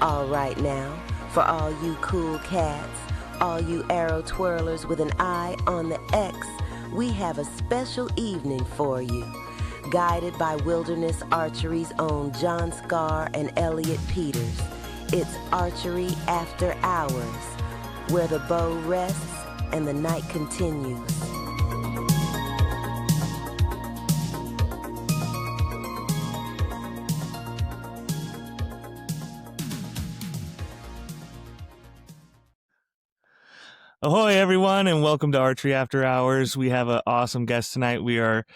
All right now, for all you cool cats, all you arrow twirlers with an eye on the X, we have a special evening for you. Guided by Wilderness Archery's own John Scar and Elliot Peters, it's Archery After Hours, where the bow rests and the night continues. Ahoy, everyone, and welcome to Archery After Hours. We have an awesome guest tonight. We are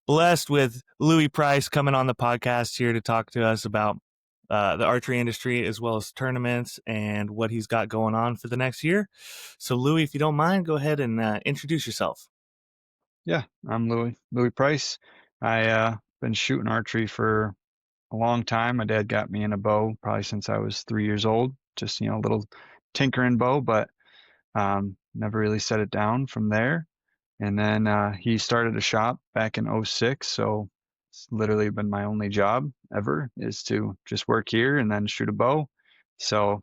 blessed with Louis Price coming on the podcast here to talk to us about the archery industry as well as tournaments and what he's got going on for the next year. So, Louis, if you don't mind, go ahead and introduce yourself. Yeah, I'm Louis Price. I been shooting archery for a long time. My dad got me in a bow probably since I was 3 years old. Just a little tinkering bow, but never really set it down from there. And then he started a shop back in '06. So it's literally been my only job ever is to just work here and then shoot a bow. So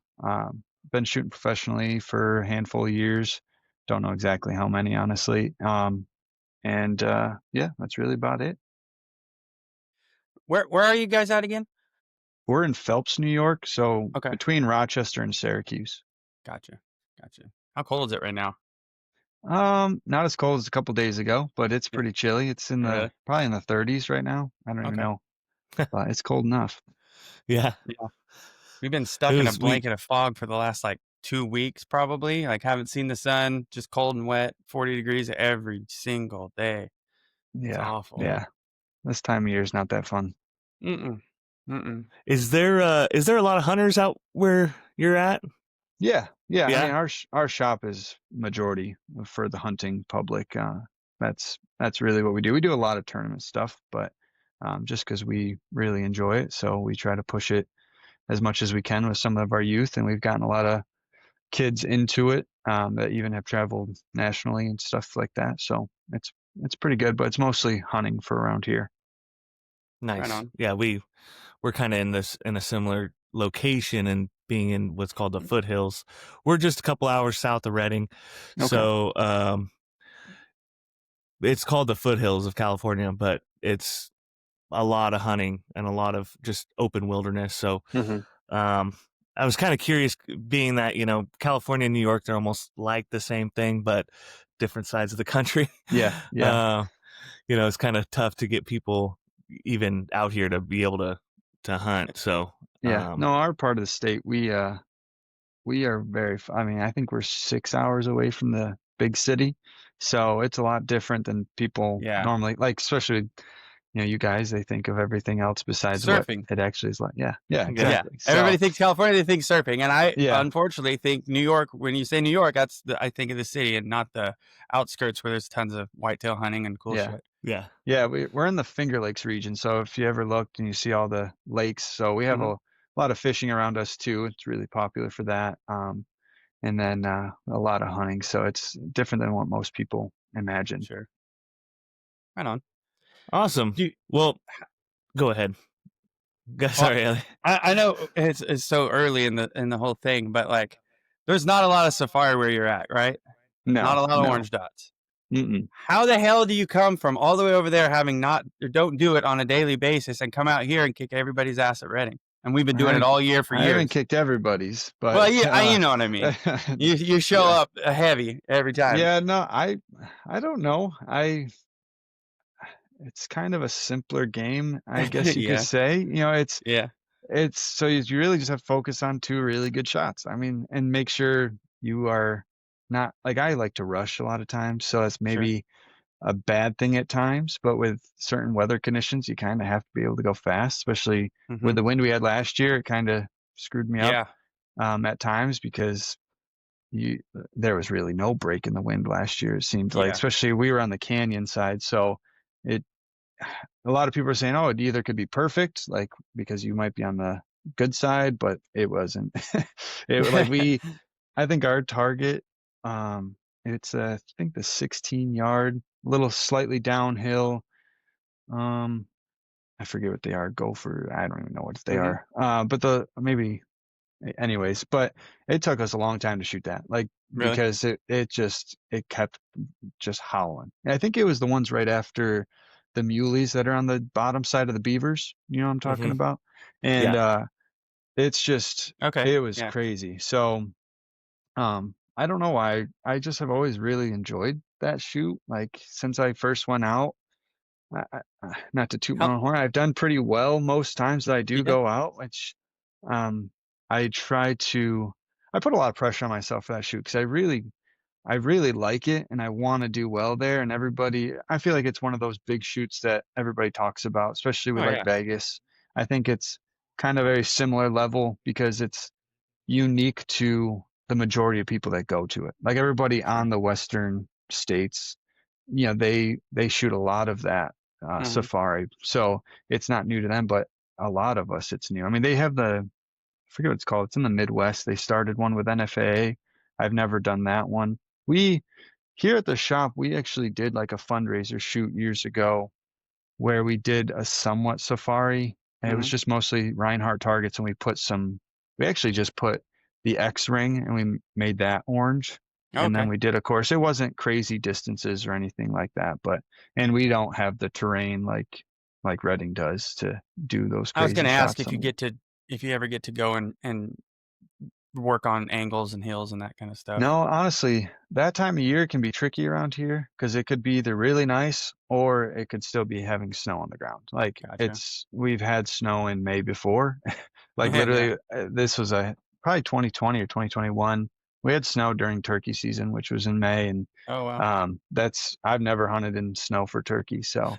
been shooting professionally for a handful of years. Don't know exactly how many, honestly. And yeah, that's really about it. Where are you guys at again? We're in Phelps, New York, so Okay. between Rochester and Syracuse. Gotcha. How cold is it right now? Not as cold as a couple days ago, but it's pretty chilly. It's in Really? probably in the 30s right now. I don't even Okay. know, but it's cold enough. Yeah. We've been stuck in a blanket of fog for the last 2 weeks, probably. Haven't seen the sun, just cold and wet, 40 degrees every single day. It's Yeah, awful. yeah. This time of year is not that fun. Mm-mm. Is there a lot of hunters out where you're at? Yeah. Yeah? I mean, our shop is majority for the hunting public. That's really what we do. We do a lot of tournament stuff, but just because we really enjoy it, so we try to push it as much as we can with some of our youth, and we've gotten a lot of kids into it that even have traveled nationally and stuff like that. So it's pretty good, but it's mostly hunting for around here. Nice. Right on. Yeah, we're kind of in a similar location and being in what's called the foothills. We're just a couple hours south of Reading. Okay. So it's called the foothills of California, but it's a lot of hunting and a lot of just open wilderness. So I was kind of curious, being that, California and New York, they're almost like the same thing, but different sides of the country. Yeah. It's kind of tough to get people even out here to be able to hunt. So Yeah. No, our part of the state, we are very, I mean, I think we're 6 hours away from the big city. So it's a lot different than people normally, especially, you guys, they think of everything else besides surfing. What it actually is like. Yeah, exactly. Yeah. Everybody thinks California, they think surfing. And I unfortunately think New York, when you say New York, I think of the city and not the outskirts where there's tons of whitetail hunting and cool shit. Yeah, we're in the Finger Lakes region. So if you ever looked and you see all the lakes, so we have a lot of fishing around us too. It's really popular for that. And then a lot of hunting. So it's different than what most people imagine. Sure. Right on. Awesome. Well, go ahead. Sorry, Ellie. I know it's so early in the whole thing, but there's not a lot of safari where you're at, right? No, not a lot of orange dots. Mm-mm. How the hell do you come from all the way over there, don't do it on a daily basis, and come out here and kick everybody's ass at Reading? And we've been doing it all year for years. I haven't kicked everybody's, but well, you know what I mean. You show up heavy every time. Yeah, no, I don't know. It's kind of a simpler game, I guess you could say. It's so you really just have to focus on 2 really good shots. I mean, and make sure you are not I like to rush a lot of times, so that's maybe a bad thing at times, but with certain weather conditions, you kind of have to be able to go fast, especially with the wind we had last year. It kind of screwed me up at times because there was really no break in the wind last year. It seemed like, especially we were on the canyon side, so a lot of people are saying, oh, it either could be perfect, because you might be on the good side, but it wasn't. I think our target, it's I think the 16-yard, little slightly downhill. I forget what they are. Gopher. I don't even know what they are. But maybe anyways, but it took us a long time to shoot that, like, Really? because it kept just howling. And I think it was the ones right after the muleys that are on the bottom side of the beavers. You know what I'm talking about? And it's just okay. it was crazy. So I don't know why. I just have always really enjoyed that shoot. Like since I first went out, not to toot my own horn, I've done pretty well most times that I do go out, which I put a lot of pressure on myself for that shoot because I really like it and I want to do well there. And I feel like it's one of those big shoots that everybody talks about, especially with Vegas. I think it's kind of very similar level because it's unique to the majority of people that go to it. Like everybody on the Western states, they shoot a lot of that safari. So it's not new to them, but a lot of us, it's new. I mean, they have I forget what it's called. It's in the Midwest. They started one with NFAA. I've never done that one. Here at the shop, we actually did like a fundraiser shoot years ago where we did a somewhat safari. And it was just mostly Reinhardt targets. And we actually just put the X ring and we made that orange. And then we did, of course, it wasn't crazy distances or anything like that, and we don't have the terrain like Redding does to do those crazy shots. I was going to ask if you ever get to go and work on angles and hills and that kind of stuff. No, honestly, that time of year can be tricky around here because it could be either really nice or it could still be having snow on the ground. Like we've had snow in May before. Like literally, this was probably 2020 or 2021. We had snow during turkey season, which was in May, and I've never hunted in snow for turkey, so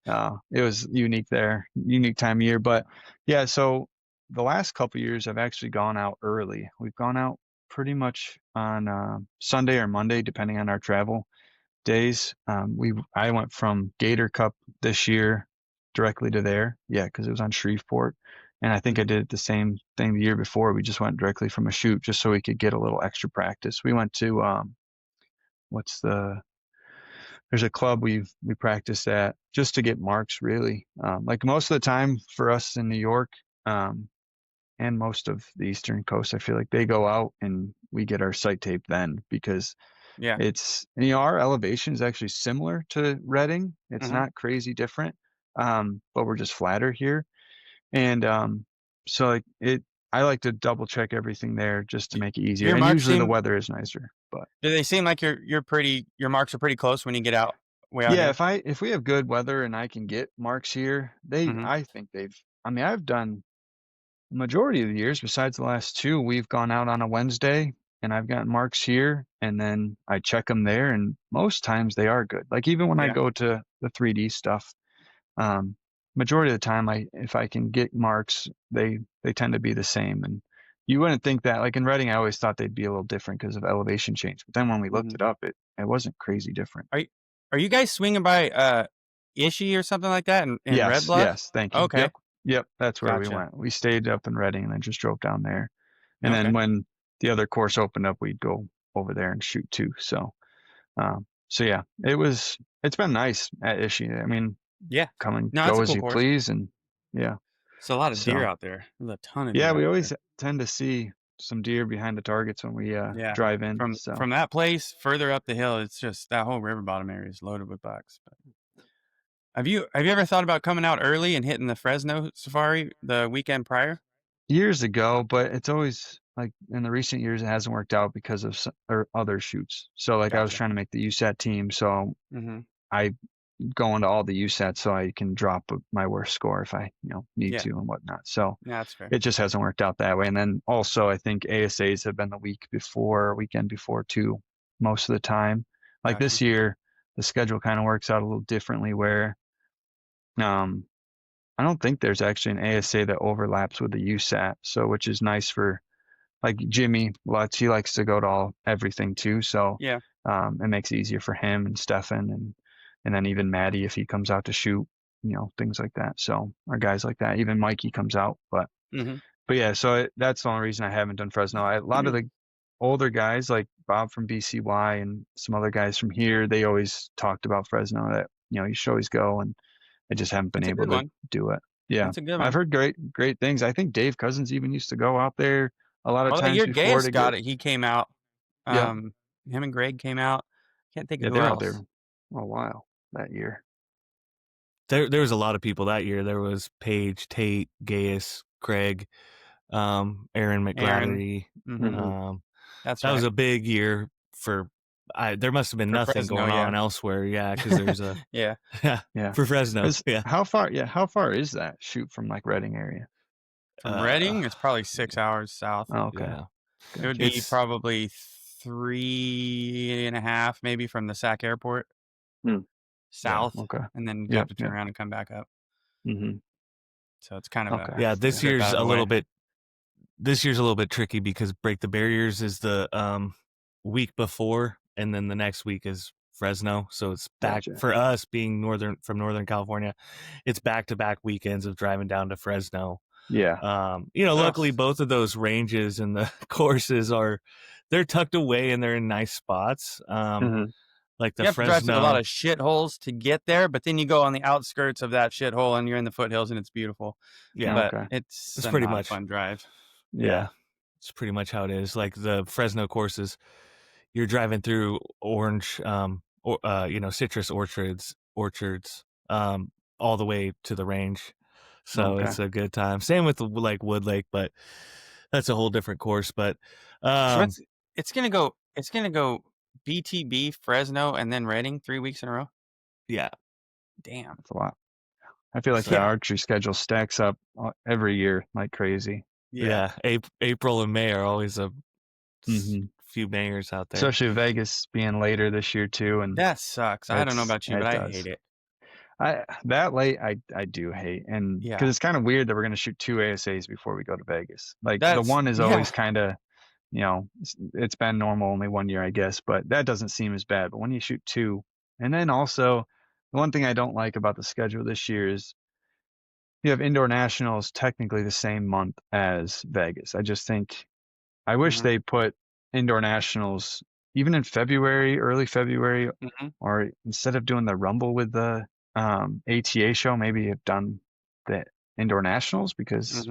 it was unique time of year. But yeah, so the last couple of years I've actually gone out early. We've gone out pretty much on Sunday or Monday, depending on our travel days. I went from Gator Cup this year directly to there, because it was on Shreveport. And I think I did the same thing the year before. We just went directly from a shoot just so we could get a little extra practice. We went to there's a club we practiced at just to get marks, really. Like most of the time for us in New York, and most of the Eastern Coast, I feel like they go out and we get our sight tape then because it's, our elevation is actually similar to Redding. It's not crazy different, but we're just flatter here. And so I like to double check everything there just to make it easier. And usually the weather is nicer. But do they seem like your marks are pretty close when you get out way out here? If we have good weather and I can get marks here, I think I've done the majority of the years besides the last two, we've gone out on a Wednesday and I've gotten marks here and then I check them there and most times they are good. Like even when I go to the 3D stuff, majority of the time if I can get marks, they tend to be the same. And you wouldn't think that, like in Redding, I always thought they'd be a little different because of elevation change. But then when we looked it up, it wasn't crazy different. Are you guys swinging by Ishii or something like that in Red Bluff? Yes, thank you. Okay. Yep, that's where we went. We stayed up in Redding and then just drove down there. And then when the other course opened up, we'd go over there and shoot too. So yeah, it's been nice at Ishii. I mean, come and go as you please. And it's a lot of deer out there. There's a ton of deer. Yeah, we always tend to see some deer behind the targets when we drive in. From that place further up the hill, it's just that whole river bottom area is loaded with bucks. But have you ever thought about coming out early and hitting the Fresno safari the weekend prior? Years ago, but it's always like in the recent years it hasn't worked out because of other shoots. So like I was trying to make the USAT team, so I go into all the USATs so I can drop my worst score if I need to and whatnot. So that's fair. It just hasn't worked out that way. And then also I think ASAs have been the weekend before too, most of the time. Like this year, the schedule kind of works out a little differently where I don't think there's actually an ASA that overlaps with the USAT. So which is nice for like Jimmy Lutz, he likes to go to everything too. So it makes it easier for him and Stefan and then even Maddie if he comes out to shoot, things like that. So our guys like that, even Mikey comes out, but yeah, so that's the only reason I haven't done Fresno. A lot of the older guys like Bob from BCY and some other guys from here, they always talked about Fresno that, you should always go, and I just haven't been able to do it. Yeah. That's a good one. I've heard great things. I think Dave Cousins even used to go out there a lot of Well, the times year before Gaius to got get. it, he came out. Yep. Him and Greg came out. Can't think of Yeah, who they're out else. there a while that year. There was a lot of people that year. There was Paige, Tate, Gaius, Craig, Aaron McGlattery. That's that right. was a big year for. There must have been For nothing Fresno, going on elsewhere. Yeah, because there's a yeah. for Fresno. Yeah. How far is that shoot from like Reading area? From Reading, it's probably 6 hours south. Oh, okay. Yeah. It would be probably 3.5 maybe from the Sac Airport south. Yeah, okay. And then you have to turn around and come back up. Mm-hmm. So it's kind of a this year's a little bit. This year's a little bit tricky because Break the Barriers is the week before, and then the next week is Fresno. So it's back for us being from Northern California. It's back-to-back weekends of driving down to Fresno. Yeah. Luckily both of those ranges and the courses they're tucked away and they're in nice spots. Like the you have Fresno, to drive through a lot of shitholes to get there, but then you go on the outskirts of that shithole and you're in the foothills and it's beautiful. Yeah, but it's pretty much a fun drive. Yeah, it's pretty much how it is. Like the Fresno courses, you're driving through orange, citrus orchards, all the way to the range. So it's a good time. Same with like Wood Lake, but that's a whole different course. But so it's gonna go BTB, Fresno, and then Reading 3 weeks in a row. Yeah, damn, that's a lot. I feel like the archery schedule stacks up every year like crazy. Yeah. April and May are always a few bangers out there, especially Vegas being later this year too. And that sucks. I don't know about you, but I hate it. That late I do hate, and because it's kind of weird that we're going to shoot 2 ASAs before we go to Vegas. Like the one is always kind of, it's been normal only 1 year, I guess, but that doesn't seem as bad. But when you shoot 2, and then also the one thing I don't like about the schedule this year is you have indoor nationals technically the same month as Vegas. I just think I wish they put indoor nationals even in February, early February, or instead of doing the Rumble with the ATA show, maybe have done the indoor nationals, because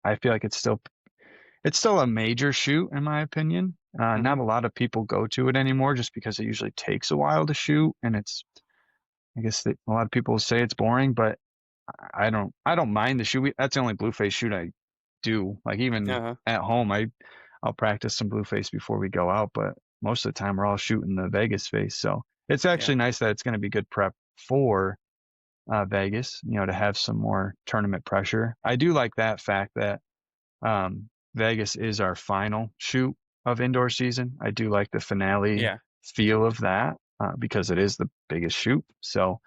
I feel like it's still a major shoot in my opinion. Not a lot of people go to it anymore just because it usually takes a while to shoot, and I guess a lot of people say it's boring, but I don't mind the shoot. That's the only blueface shoot I do. Like even at home, I'll practice some blueface before we go out, but most of the time we're all shooting the Vegas face. So it's actually nice that it's going to be good prep for Vegas, to have some more tournament pressure. I do like that fact that Vegas is our final shoot of indoor season. I do like the finale feel of that because it is the biggest shoot. So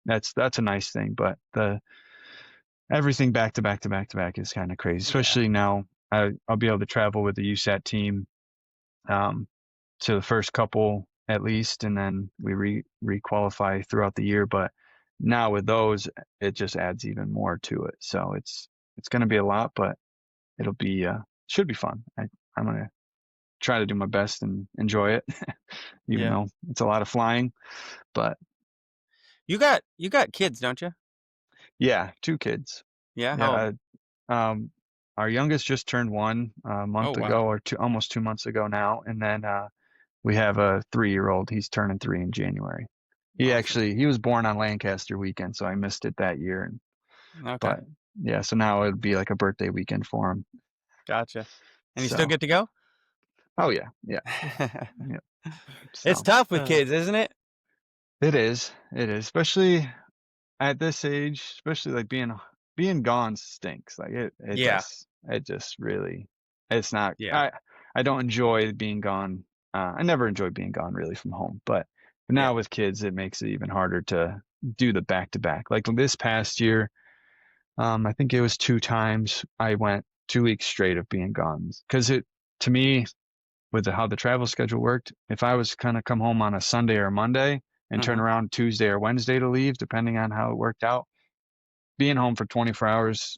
that's a nice thing. But everything back to back to back to back is kind of crazy, especially now. I'll be able to travel with the USAT team to the first couple at least, and then we re-qualify throughout the year. But now with those, it just adds even more to it. So it's going to be a lot, but it'll be should be fun. I'm going to try to do my best and enjoy it, even though it's a lot of flying. But you got kids, don't you? Yeah, 2 kids. Yeah. Our youngest just turned 1 a month ago, or almost 2 months ago now, and then we have a 3-year-old. He's turning 3 in January. He was born on Lancaster weekend, so I missed it that year. But so now it'd be like a birthday weekend for him. Gotcha. And you still get to go? Oh yeah. So, it's tough with kids, isn't it? It is, especially at this age, especially like being gone stinks. Like it just really, it's not. I don't enjoy being gone. I never enjoyed being gone really from home, but now with kids, it makes it even harder to do the back to back. Like this past year, I think it was 2 times I went 2 weeks straight of being gone, because to me, with how the travel schedule worked, if I was kind of come home on a Sunday or Monday and turn around Tuesday or Wednesday to leave, depending on how it worked out, being home for 24 hours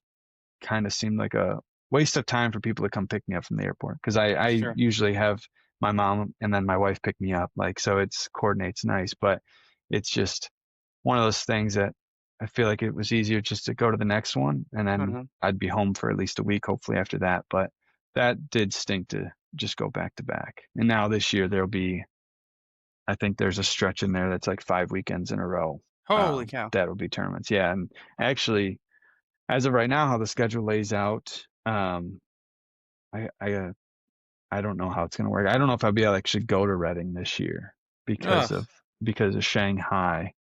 kind of seemed like a waste of time for people to come pick me up from the airport. Because I usually have my mom and then my wife pick me up. Like, so it's coordinates nice, but it's just one of those things that I feel like it was easier just to go to the next one, and then I'd be home for at least a week, hopefully after that. But that did stink to just go back to back. And now this year I think there's a stretch in there that's like 5 weekends in a row. Holy cow. That'll be tournaments. Yeah. And actually, as of right now, how the schedule lays out, I don't know how it's going to work. I don't know if I'll be able to actually go to Reading this year because of Shanghai.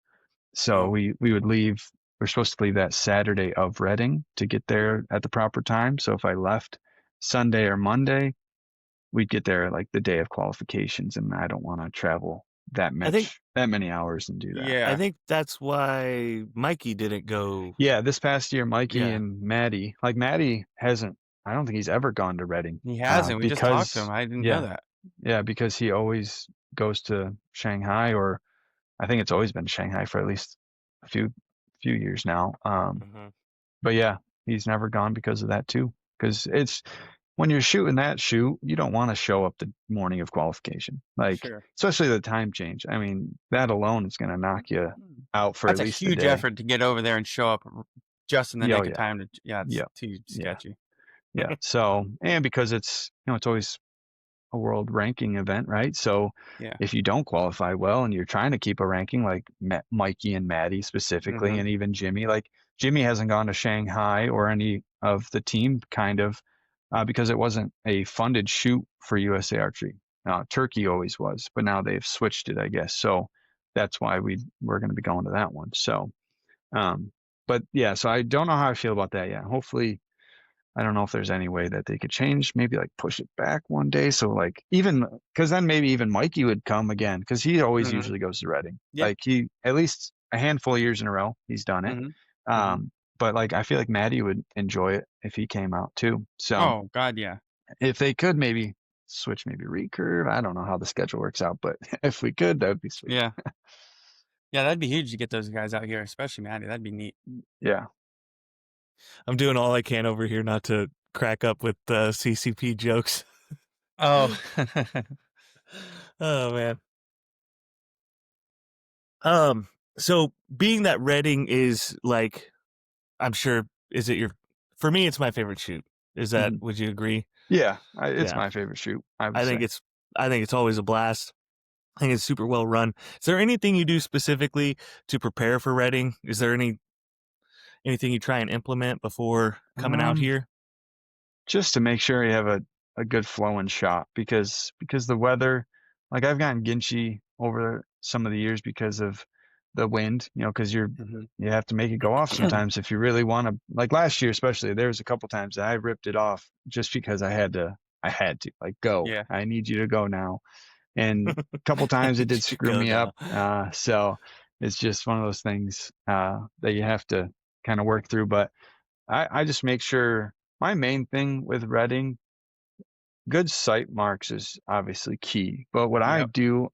So we would leave. We're supposed to leave that Saturday of Reading to get there at the proper time. So if I left Sunday or Monday, we'd get there like the day of qualifications, and I don't want to travel that many hours and do that. Yeah, I think that's why Mikey didn't go. Yeah, this past year, Mikey and Maddie, like Maddie hasn't. I don't think he's ever gone to Reading. He hasn't. We just talked to him. I didn't know that. Yeah, because he always goes to Shanghai, or I think it's always been Shanghai for at least a few years now. But yeah, he's never gone because of that too. Because it's when you're shooting that shoot, you don't want to show up the morning of qualification, like especially the time change. I mean, that alone is going to knock you out for That's at least a huge effort to get over there and show up just in the nick of time. It's too sketchy. Yeah. So, and because it's it's always a world ranking event, right? So if you don't qualify well and you're trying to keep a ranking, like Mikey and Maddie specifically, and even Jimmy, like Jimmy hasn't gone to Shanghai or any of the team because it wasn't a funded shoot for USA Archery. Turkey always was, but now they've switched it, I guess. So that's why we're going to be going to that one. So, but yeah, so I don't know how I feel about that yet. Hopefully, I don't know if there's any way that they could change, maybe like push it back one day. So like because then maybe even Mikey would come again, because he always usually goes to Reading. Like he, at least a handful of years in a row, he's done it. But like, I feel like Maddie would enjoy it if he came out too. So, oh God, yeah. If they could maybe switch, maybe recurve. I don't know how the schedule works out, but if we could, that would be sweet. Yeah. Yeah, that'd be huge to get those guys out here, especially Maddie. That'd be neat. Yeah. I'm doing all I can over here not to crack up with CCP jokes. Oh. Oh man. So being that Reading is like, I'm sure, for me, it's my favorite shoot. Is that, would you agree? Yeah, it's my favorite shoot. I think it's always a blast. I think it's super well run. Is there anything you do specifically to prepare for Reading? Is there anything you try and implement before coming out here? Just to make sure you have a good flowing shot, because the weather, like I've gotten ginchy over some of the years because of the wind, because you have to make it go off sometimes if you really want to. Like last year especially, there was a couple times that I ripped it off just because I had to like go. Yeah. I need you to go now. And a couple times it did screw me up. So it's just one of those things that you have to kind of work through. But I just make sure, my main thing with Reading, good sight marks is obviously key. But what I do,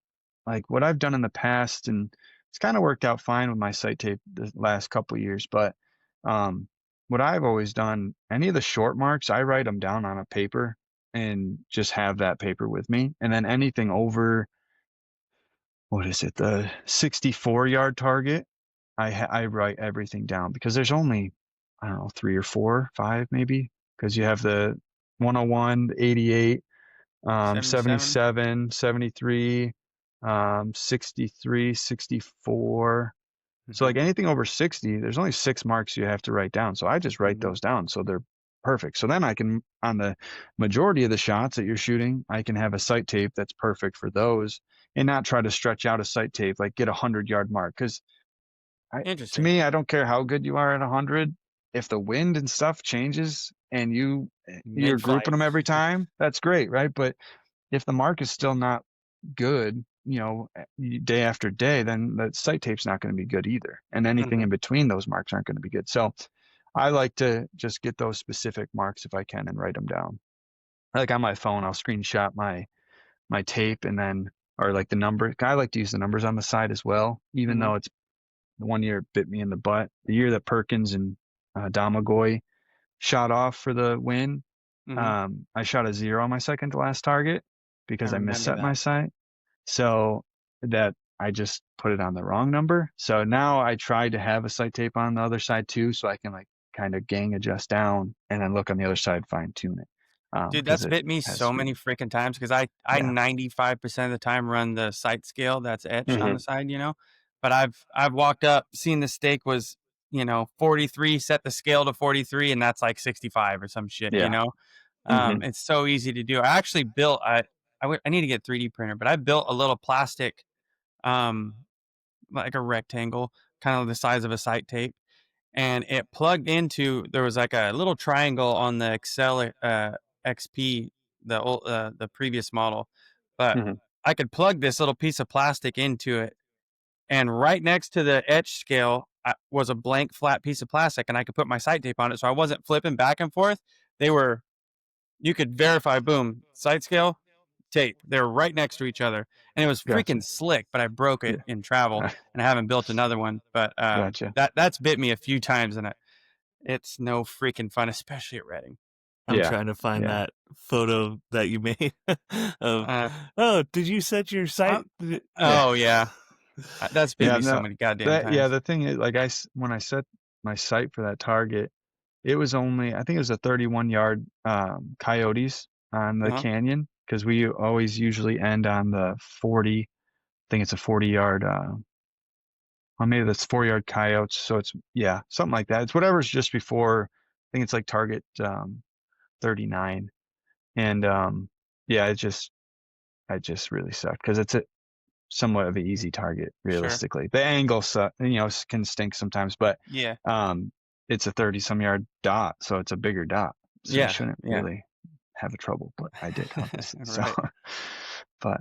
like what I've done in the past, and it's kind of worked out fine with my sight tape the last couple of years, but what I've always done, any of the short marks, I write them down on a paper and just have that paper with me. And then anything over, the 64-yard target, I write everything down, because there's only, I don't know, 3 or 4, 5 maybe, because you have the 101, 88, 77, 73, 63, 64. So like anything over 60, there's only 6 marks you have to write down. So I just write those down, so they're perfect. So then I can, on the majority of the shots that you're shooting, I can have a sight tape that's perfect for those, and not try to stretch out a sight tape, like get 100-yard mark. Because to me, I don't care how good you are at 100. If the wind and stuff changes and you're grouping them every time, that's great, right? But if the mark is still not good, day after day, then the sight tape's not going to be good either. And anything in between those marks aren't going to be good. So I like to just get those specific marks if I can and write them down. Like on my phone, I'll screenshot my tape, and then, or like the number. I like to use the numbers on the side as well, even though it's the one year it bit me in the butt. The year that Perkins and Damagoy shot off for the win, I shot a 0 on my second to last target because I misset my sight. So that I just put it on the wrong number. So now I try to have a sight tape on the other side too, so I can like kind of gang adjust down and then look on the other side, fine tune it. Dude, that's bit me so many freaking times because I 95% of the time run the sight scale that's etched on the side, But I've walked up, seen the steak was 43, set the scale to 43, and that's like 65 or some shit, It's so easy to do. I actually built I need to get a 3D printer, but I built a little plastic, like a rectangle, kind of the size of a sight tape, and it plugged into. There was like a little triangle on the Excel XP, the previous model, but I could plug this little piece of plastic into it, and right next to the etch scale was a blank flat piece of plastic, and I could put my sight tape on it, so I wasn't flipping back and forth. You could verify, boom, sight scale, tape. They were right next to each other, and it was freaking slick. But I broke it in travel, and I haven't built another one. But that's bit me a few times, and it's no freaking fun, especially at Reading. I'm trying to find that photo that you made of. Did you set your sight? Oh yeah, that's been me so many goddamn times. Yeah, the thing is, like when I set my sight for that target, it was only, I think it was a 31-yard coyotes on the canyon, because we always usually end on the 40. I think it's a 40-yard. Or maybe that's 4-yard coyotes. So it's something like that. It's whatever's just before. I think it's like target 39, and I just really sucked because it's somewhat of an easy target realistically. Sure. The angle can stink sometimes, but it's a 30-some yard dot, so it's a bigger dot, so you shouldn't really have a trouble, but I did obviously. Right. So but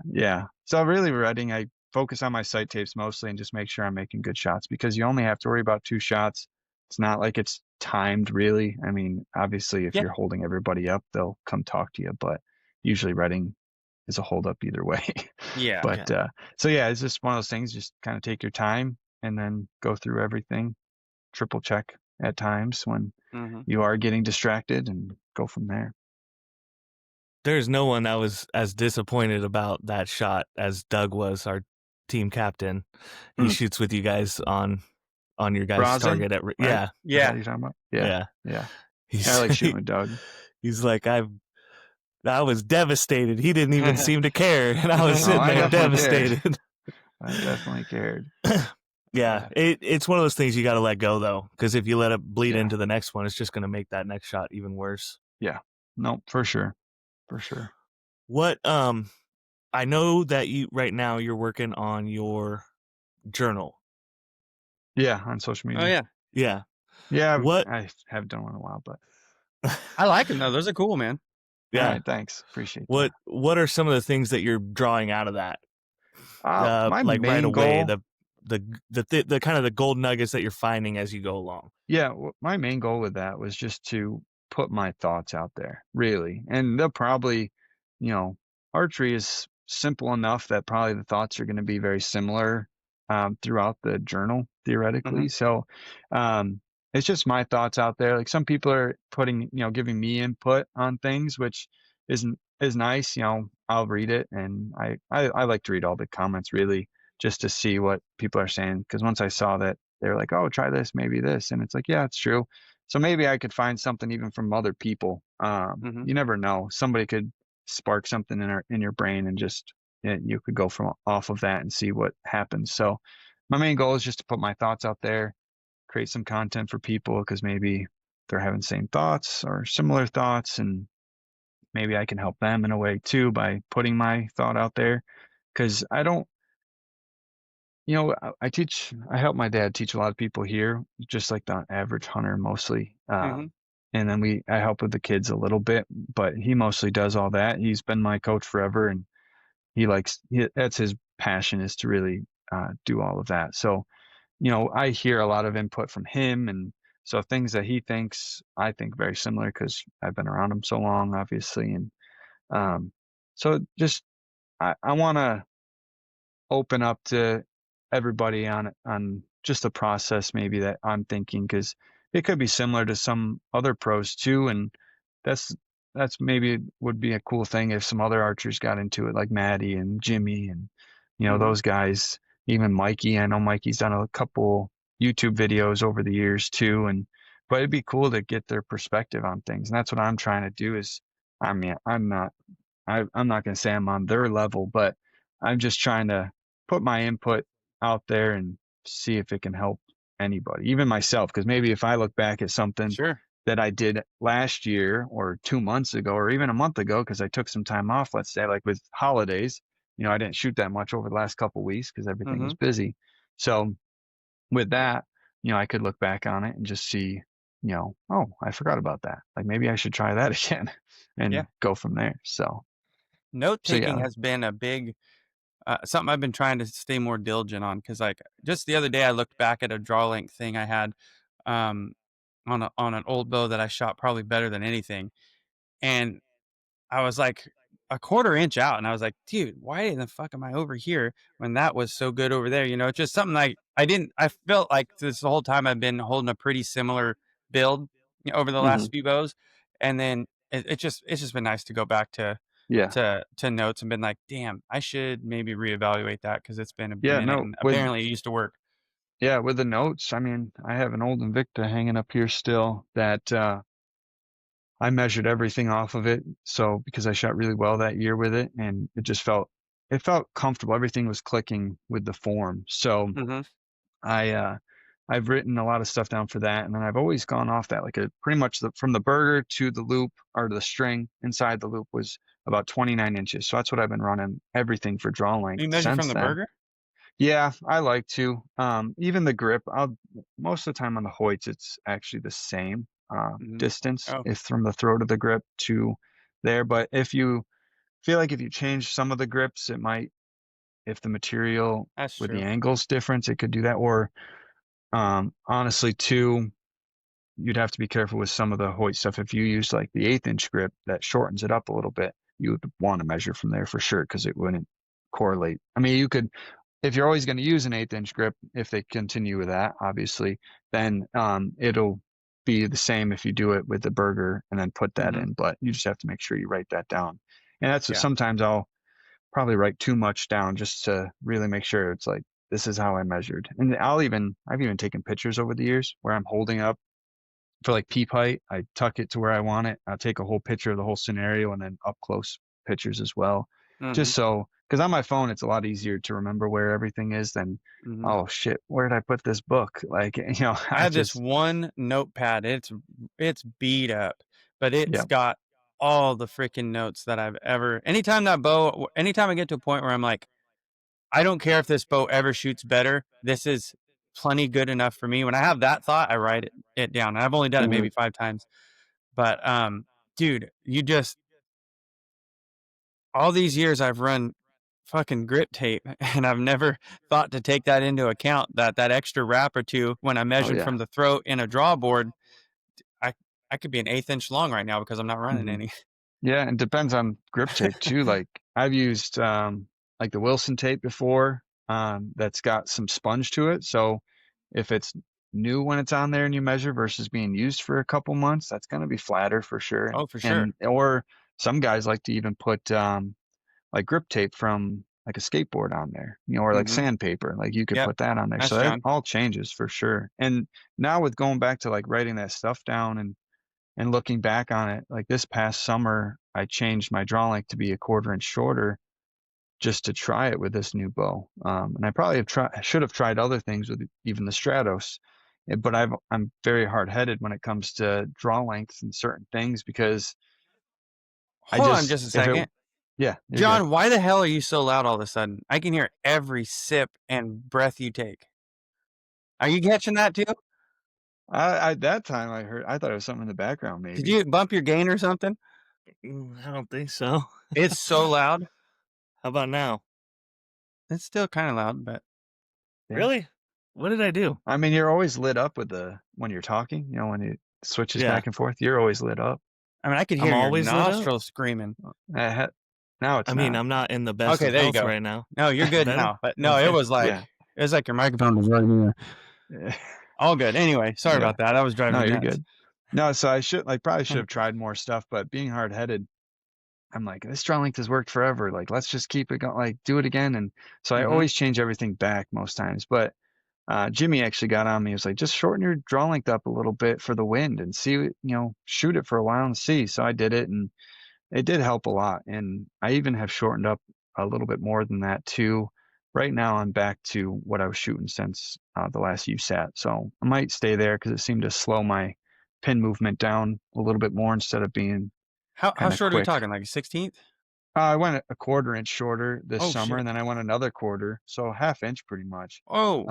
so really Reading, I focus on my sight tapes mostly and just make sure I'm making good shots, because you only have to worry about 2 shots. It's not like it's timed really. I mean, obviously if you're holding everybody up, they'll come talk to you, but usually Reading is a hold up either way. But it's just one of those things. Just kind of take your time and then go through everything, triple check at times when you are getting distracted, and go from there. There's no one that was as disappointed about that shot as Doug was, our team captain. He shoots with you guys on your guys' Rosin, target at right? Yeah. You're talking about? Yeah. I like shooting with Doug. He's like, I was devastated. He didn't even seem to care, and I was sitting there devastated. I definitely cared. It's one of those things you got to let go, though, because if you let it bleed into the next one, it's just going to make that next shot even worse. Yeah. No, for sure. What I know that right now you're working on your journal. Yeah, on social media. Oh yeah. What I have done one in a while, but I like them though. Those are cool, man. Yeah. All right, thanks. Appreciate that. What are some of the things that you're drawing out of that? My like main right away, goal, the kind of the gold nuggets that you're finding as you go along. Yeah, my main goal with that was just to put my thoughts out there, really. And they'll probably, archery is simple enough that probably the thoughts are going to be very similar throughout the journal, theoretically. So it's just my thoughts out there. Like some people are giving me input on things, which is nice. I'll read it, and I like to read all the comments really, just to see what people are saying. Because once I saw that they're like, oh, try this, maybe this, and it's like, yeah, it's true. So maybe I could find something even from other people. You never know. Somebody could spark something in your brain, and just you could go off of that and see what happens. So my main goal is just to put my thoughts out there, create some content for people, because maybe they're having the same thoughts or similar thoughts, and maybe I can help them in a way too by putting my thought out there. Because I don't, I help my dad teach a lot of people here, just like the average hunter mostly. And then I help with the kids a little bit, but he mostly does all that. He's been my coach forever, and that's his passion, is to really do all of that. So, I hear a lot of input from him, and so things that he thinks, I think very similar, because I've been around him so long, obviously. And so just I want to open up to everybody on just the process maybe that I'm thinking, because it could be similar to some other pros too, and that's maybe would be a cool thing if some other archers got into it, like Maddie and Jimmy and those guys, even Mikey. I know Mikey's done a couple YouTube videos over the years too, but it'd be cool to get their perspective on things, and that's what I'm trying to do, is I mean, I'm not going to say I'm on their level, but I'm just trying to put my input out there and see if it can help anybody, even myself. Because maybe if I look back at something Sure. that I did last year or 2 months ago or even a month ago, because I took some time off, let's say, like with holidays, I didn't shoot that much over the last couple of weeks because everything was busy. So with that, I could look back on it and just see, oh, I forgot about that. Like maybe I should try that again and go from there. So note taking yeah. has been a big something I've been trying to stay more diligent on, because like just the other day I looked back at a draw length thing I had um, on an old bow that I shot probably better than anything, and I was like a quarter inch out, and I was like, dude, why in the fuck am I over here when that was so good over there? It's just something like I felt like this the whole time I've been holding a pretty similar build, over the last few bows, and then it's just been nice to go back to Yeah. to notes and been like, damn, I should maybe reevaluate that because it's been a Yeah. minute, No, and apparently it used to work. yeah, with the notes, I mean, I have an old Invicta hanging up here still that I measured everything off of it. So because I shot really well that year with it, and it felt comfortable. Everything was clicking with the form. So Mm-hmm. I've written a lot of stuff down for that, and then I've always gone off that, like pretty much from the burger to the loop or the string inside the loop was about 29 inches. So that's what I've been running everything for draw length You measure from since the then. burger? Yeah, I like to. Even the grip, most of the time on the Hoyts, it's actually the same distance Oh, if from the throat of the grip to there. But if you feel like if you change some of the grips, it might, if the material that's with the true. angles difference, it could do that. Or honestly, too, you'd have to be careful with some of the Hoyt stuff. If you use like the 1/8 inch grip that shortens it up a little bit, you would want to measure from there for sure because it wouldn't correlate. I mean, you could, if you're always going to use an 1/8 inch grip, if they continue with that, obviously, then it'll be the same if you do it with the burger and then put that in. But you just have to make sure you write that down. And that's what sometimes I'll probably write too much down just to really make sure it's like, this is how I measured. And I've even taken pictures over the years where I'm holding up for like peep height. I tuck it to where I want it. I'll take a whole picture of the whole scenario and then up close pictures as well. Just so, because on my phone, it's a lot easier to remember where everything is than, oh shit, where did I put this book? Like, I have this one notepad. It's beat up, but it's got all the freaking notes that I've ever. Anytime I get to a point where I'm like, I don't care if this bow ever shoots better. This is plenty good enough for me. When I have that thought, I write it down. And I've only done it maybe 5 times. But dude, all these years I've run fucking grip tape, and I've never thought to take that into account, that extra wrap or two when I measured from the throat in a draw board. I could be an 1/8 inch long right now because I'm not running any. Yeah, and depends on grip tape too. Like I've used like the Wilson tape before, that's got some sponge to it. So if it's new when it's on there and you measure versus being used for a couple months, that's going to be flatter for sure. Oh, for sure. Or some guys like to even put like grip tape from like a skateboard on there, or like sandpaper. Like you could put that on there. That's So that John. all changes for sure. And now with going back to like writing that stuff down and looking back on it, like this past summer, I changed my draw length to be a 1/4 inch shorter just to try it with this new bow. And I probably should have tried other things with even the Stratos, but I'm very hard headed when it comes to draw lengths and certain things because Hold on just a second. Yeah, John, good. why the hell are you so loud all of a sudden? I can hear every sip and breath you take. Are you catching that too? That time I thought it was something in the background maybe. Did you bump your gain or something? I don't think so. It's so loud. How about now? It's still kind of loud, but really, what did I do? I mean, you're always lit up when you're talking. When it switches back and forth, you're always lit up. I mean, I could hear your nostrils screaming. Now it's. I'm not in the best of health right now. No, you're good now. But no, it was like your microphone was right here. All good. Anyway, sorry about that. I was driving. No, you're nuts. good. No, so I probably should have tried more stuff, but being hard headed, I'm like, this draw length has worked forever. Like, let's just keep it going. Like, do it again. And so I always change everything back most times. But Jimmy actually got on me. He was like, just shorten your draw length up a little bit for the wind and see, shoot it for a while and see. So I did it, and it did help a lot. And I even have shortened up a little bit more than that too. Right now I'm back to what I was shooting since the last USAT. So I might stay there because it seemed to slow my pin movement down a little bit more instead of being How kind of short are we quick. talking? Like a 16th? I went a quarter inch shorter this Oh summer, shit. and then I went another quarter, so half inch pretty much. Oh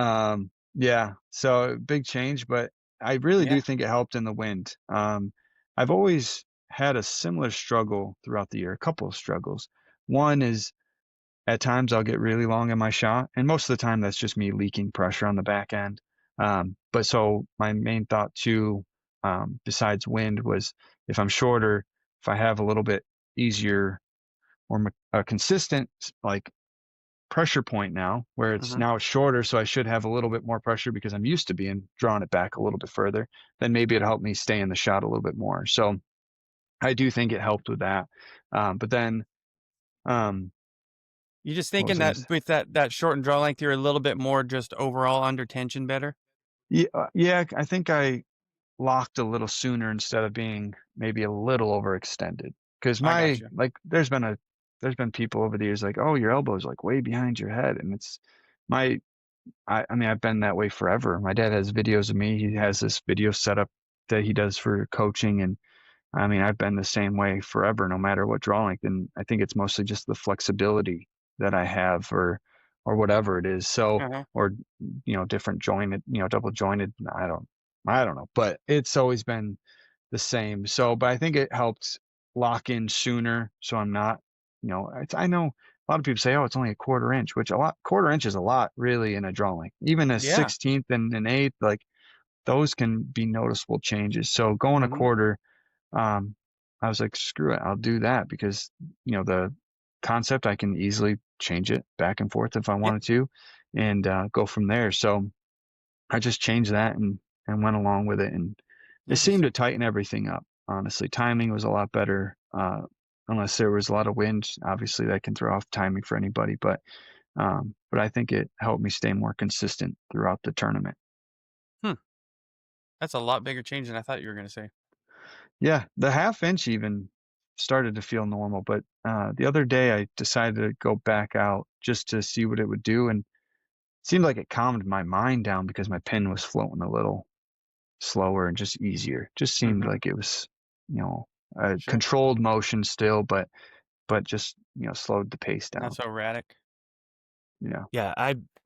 Yeah, so big change, but I really yeah. do think it helped in the wind. I've always had a similar struggle throughout the year, a couple of struggles. One is at times I'll get really long in my shot, and most of the time that's just me leaking pressure on the back end. But so my main thought too, besides wind, was if I'm shorter, if I have a little bit easier or a consistent like pressure point now, where it's Hmm. now it's shorter, so I should have a little bit more pressure because I'm used to being drawing it back a little bit further, then maybe it'll help me stay in the shot a little bit more. So I do think it helped with that. But then, um, You just what thinking was I gonna that say? with that shortened draw length, you're a little bit more just overall under tension better? Yeah, yeah, I think I locked a little sooner instead of being maybe a little overextended. Because I got my you. like, there's been people over the years like, oh, your elbow's like way behind your head, and it's my I mean, I've been that way forever. My dad has videos of me. He has this video setup that he does for coaching. And I mean, I've been the same way forever, no matter what draw length. And I think it's mostly just the flexibility that I have or whatever it is. So, Uh-huh. or, different jointed, double jointed. I don't know, but it's always been the same. So, but I think it helped lock in sooner. So I'm not, I know a lot of people say, oh, it's only a quarter inch, which quarter inch is a lot really in a drawing. Even a Yeah. 16th and an eighth, like those can be noticeable changes. So going a Mhm. quarter, um, I was like, screw it, I'll do that because, the concept, I can easily change it back and forth if I Yeah. wanted to and go from there. So I just changed that and went along with it, and it seemed Interesting. to tighten everything up. Honestly, timing was a lot better. Unless there was a lot of wind, obviously that can throw off timing for anybody. But I think it helped me stay more consistent throughout the tournament. Hmm. That's a lot bigger change than I thought you were gonna say. Yeah, the half inch even started to feel normal, but the other day I decided to go back out just to see what it would do, and it seemed like it calmed my mind down because my pin was floating a little slower and just easier. Just seemed Mhm. like it was, you know, a Sure. controlled motion still, but just slowed the pace Not down. so erratic. Yeah. Yeah,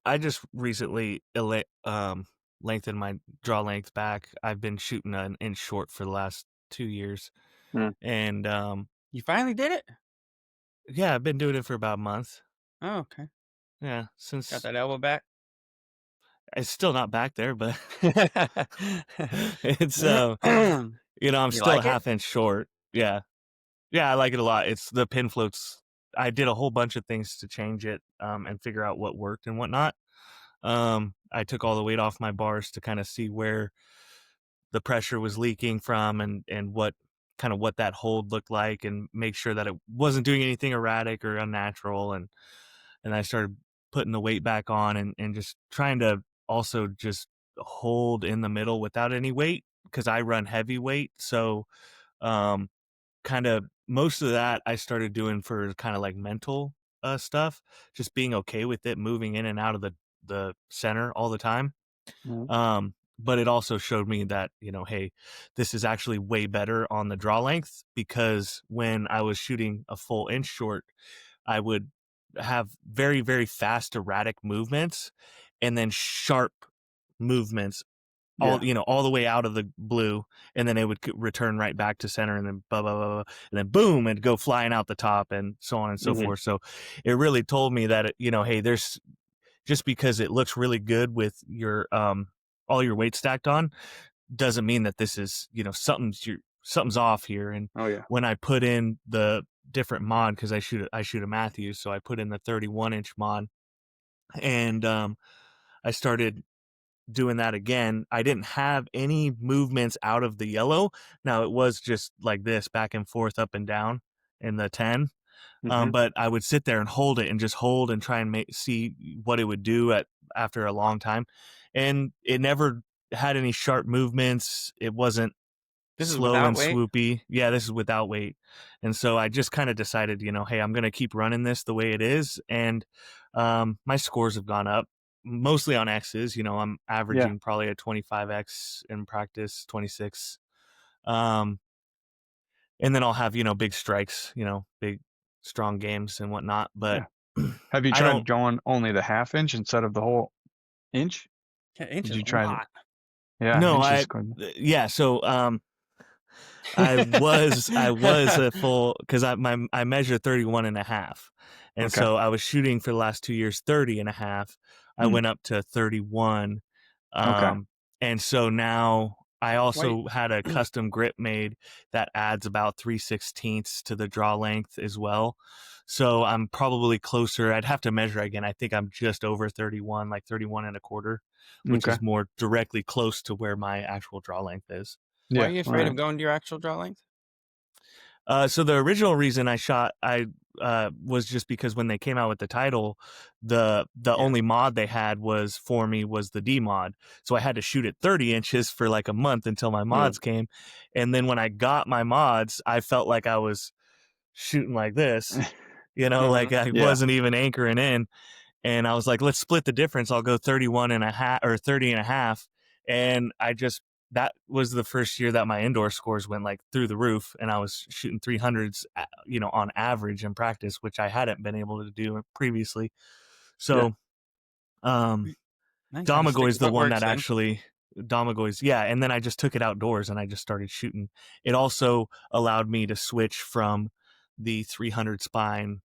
I just recently lengthened my draw length back. I've been shooting an inch short for the last 2 years, Mm. and You finally did it? yeah, I've been doing it for about a month. Oh, okay. Yeah, Got since that elbow back? it's still not back there, but it's I'm You still a like it? half inch short. Yeah, yeah, I like it a lot. It's the pin floats. I did a whole bunch of things to change it and figure out what worked and whatnot. I took all the weight off my bars to kind of see where the pressure was leaking from and what kind of what that hold looked like and make sure that it wasn't doing anything erratic or unnatural. And I started putting the weight back on and just trying to also just hold in the middle without any weight because I run heavy weight. So um kind of most of that I started doing for kind of like mental stuff, just being okay with it moving in and out of the center all the time. Mhm. But it also showed me that, hey, this is actually way better on the draw length because when I was shooting a full inch short, I would have very, very fast, erratic movements and then sharp movements Yeah. all the way out of the blue, and then it would return right back to center, and then blah blah blah, blah, and then boom, and go flying out the top, and so on and so Hmm. forth. So it really told me that hey, there's just because it looks really good with your all your weight stacked on doesn't mean that this is something's off here. And Oh yeah. when I put in the different mod because I shoot a Matthews, so I put in the 31-inch mod, and I started doing that again. I didn't have any movements out of the yellow. Now it was just like this back and forth up and down in the 10. Hmm. But I would sit there and hold it and just hold and try and see what it would do after a long time. And it never had any sharp movements. It wasn't This is slow without and weight? swoopy. Yeah, this is without weight. And so I just kind of decided, hey, I'm going to keep running this the way it is. And my scores have gone up, mostly on X's. I'm averaging probably a 25X in practice, 26. And then I'll have, big strikes, big, strong games and whatnot. But have you I tried don't. going only the half inch instead of the whole inch? Yeah, inch Did is you a try lot. Yeah, No, inch is good. yeah. So I was a full, because I measure 31 and a half. And Okay. so I was shooting for the last 2 years 30 and a half. I went up to 31. Okay. And so now I also had a custom grip made that adds about 3/16 to the draw length as well. So I'm probably closer. I'd have to measure again. I think I'm just over 31, like 31 and a quarter, which is more directly close to where my actual draw length is. Why are you afraid of going to your actual draw length? So the original reason I was just because when they came out with the title, the only mod they had was for me was the D mod. So I had to shoot at 30 inches for like a month until my mods came. And then when I got my mods, I felt like I was shooting like this, like I wasn't even anchoring in. And I was like, let's split the difference. I'll go 31 and a half or 30 and a half. And that was the first year that my indoor scores went like through the roof, and I was shooting 300s, on average in practice, which I hadn't been able to do previously. So, Domagoy's the one that actually Domagoy's. Yeah. And then I just took it outdoors and I just started shooting. It also allowed me to switch from the 300 spine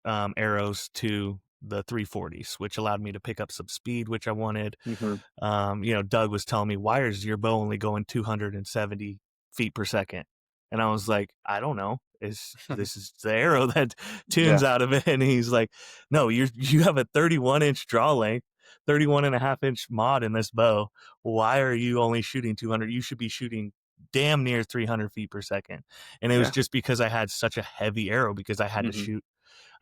arrows to the 340s, which allowed me to pick up some speed, which I wanted. Doug was telling me, why is your bow only going 270 feet per second? And I was like, I don't know. This is the arrow that tunes out of it. And he's like, no, you have a 31-inch draw length, 31 and a half inch mod in this bow. Why are you only shooting 200? You should be shooting damn near 300 feet per second. And it was just because I had such a heavy arrow, because I had to shoot.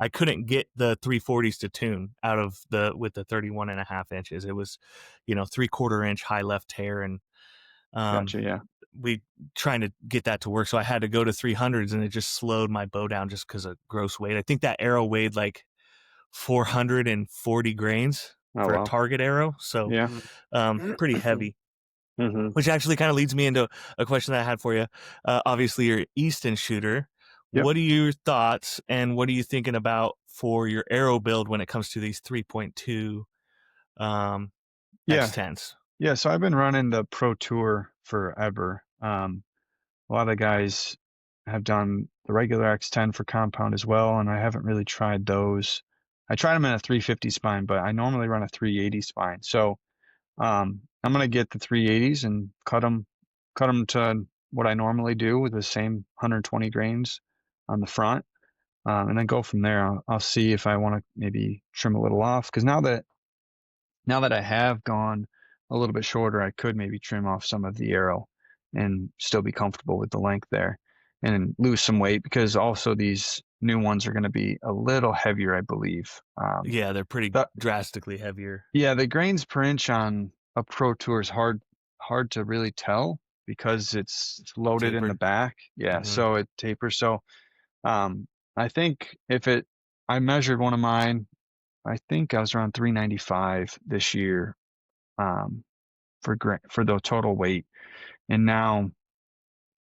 I couldn't get the 340s to tune with the 31 and a half inches. It was, 3/4 inch high left tear. And Gotcha, we trying to get that to work. So I had to go to 300s, and it just slowed my bow down just because of gross weight. I think that arrow weighed like 440 grains for a target arrow. So pretty heavy. Which actually kind of leads me into a question that I had for you. Obviously, you're an Easton shooter. Yep. What are your thoughts, and what are you thinking about for your arrow build when it comes to these 3.2 X10s? Yeah, so I've been running the Pro Tour forever. A lot of guys have done the regular X10 for compound as well, and I haven't really tried those. I tried them in a 350 spine, but I normally run a 380 spine. So I'm going to get the 380s and cut them to what I normally do with the same 120 grains on the front, and then go from there. I'll see if I want to maybe trim a little off, because now that I have gone a little bit shorter, I could maybe trim off some of the arrow and still be comfortable with the length there, and lose some weight, because also these new ones are going to be a little heavier, I believe. Yeah, they're pretty drastically heavier. Yeah, the grains per inch on a Pro Tour is hard to really tell, because it's loaded in the back. Yeah, so it tapers. So I think I measured one of mine, I think I was around 395 this year for the total weight, and now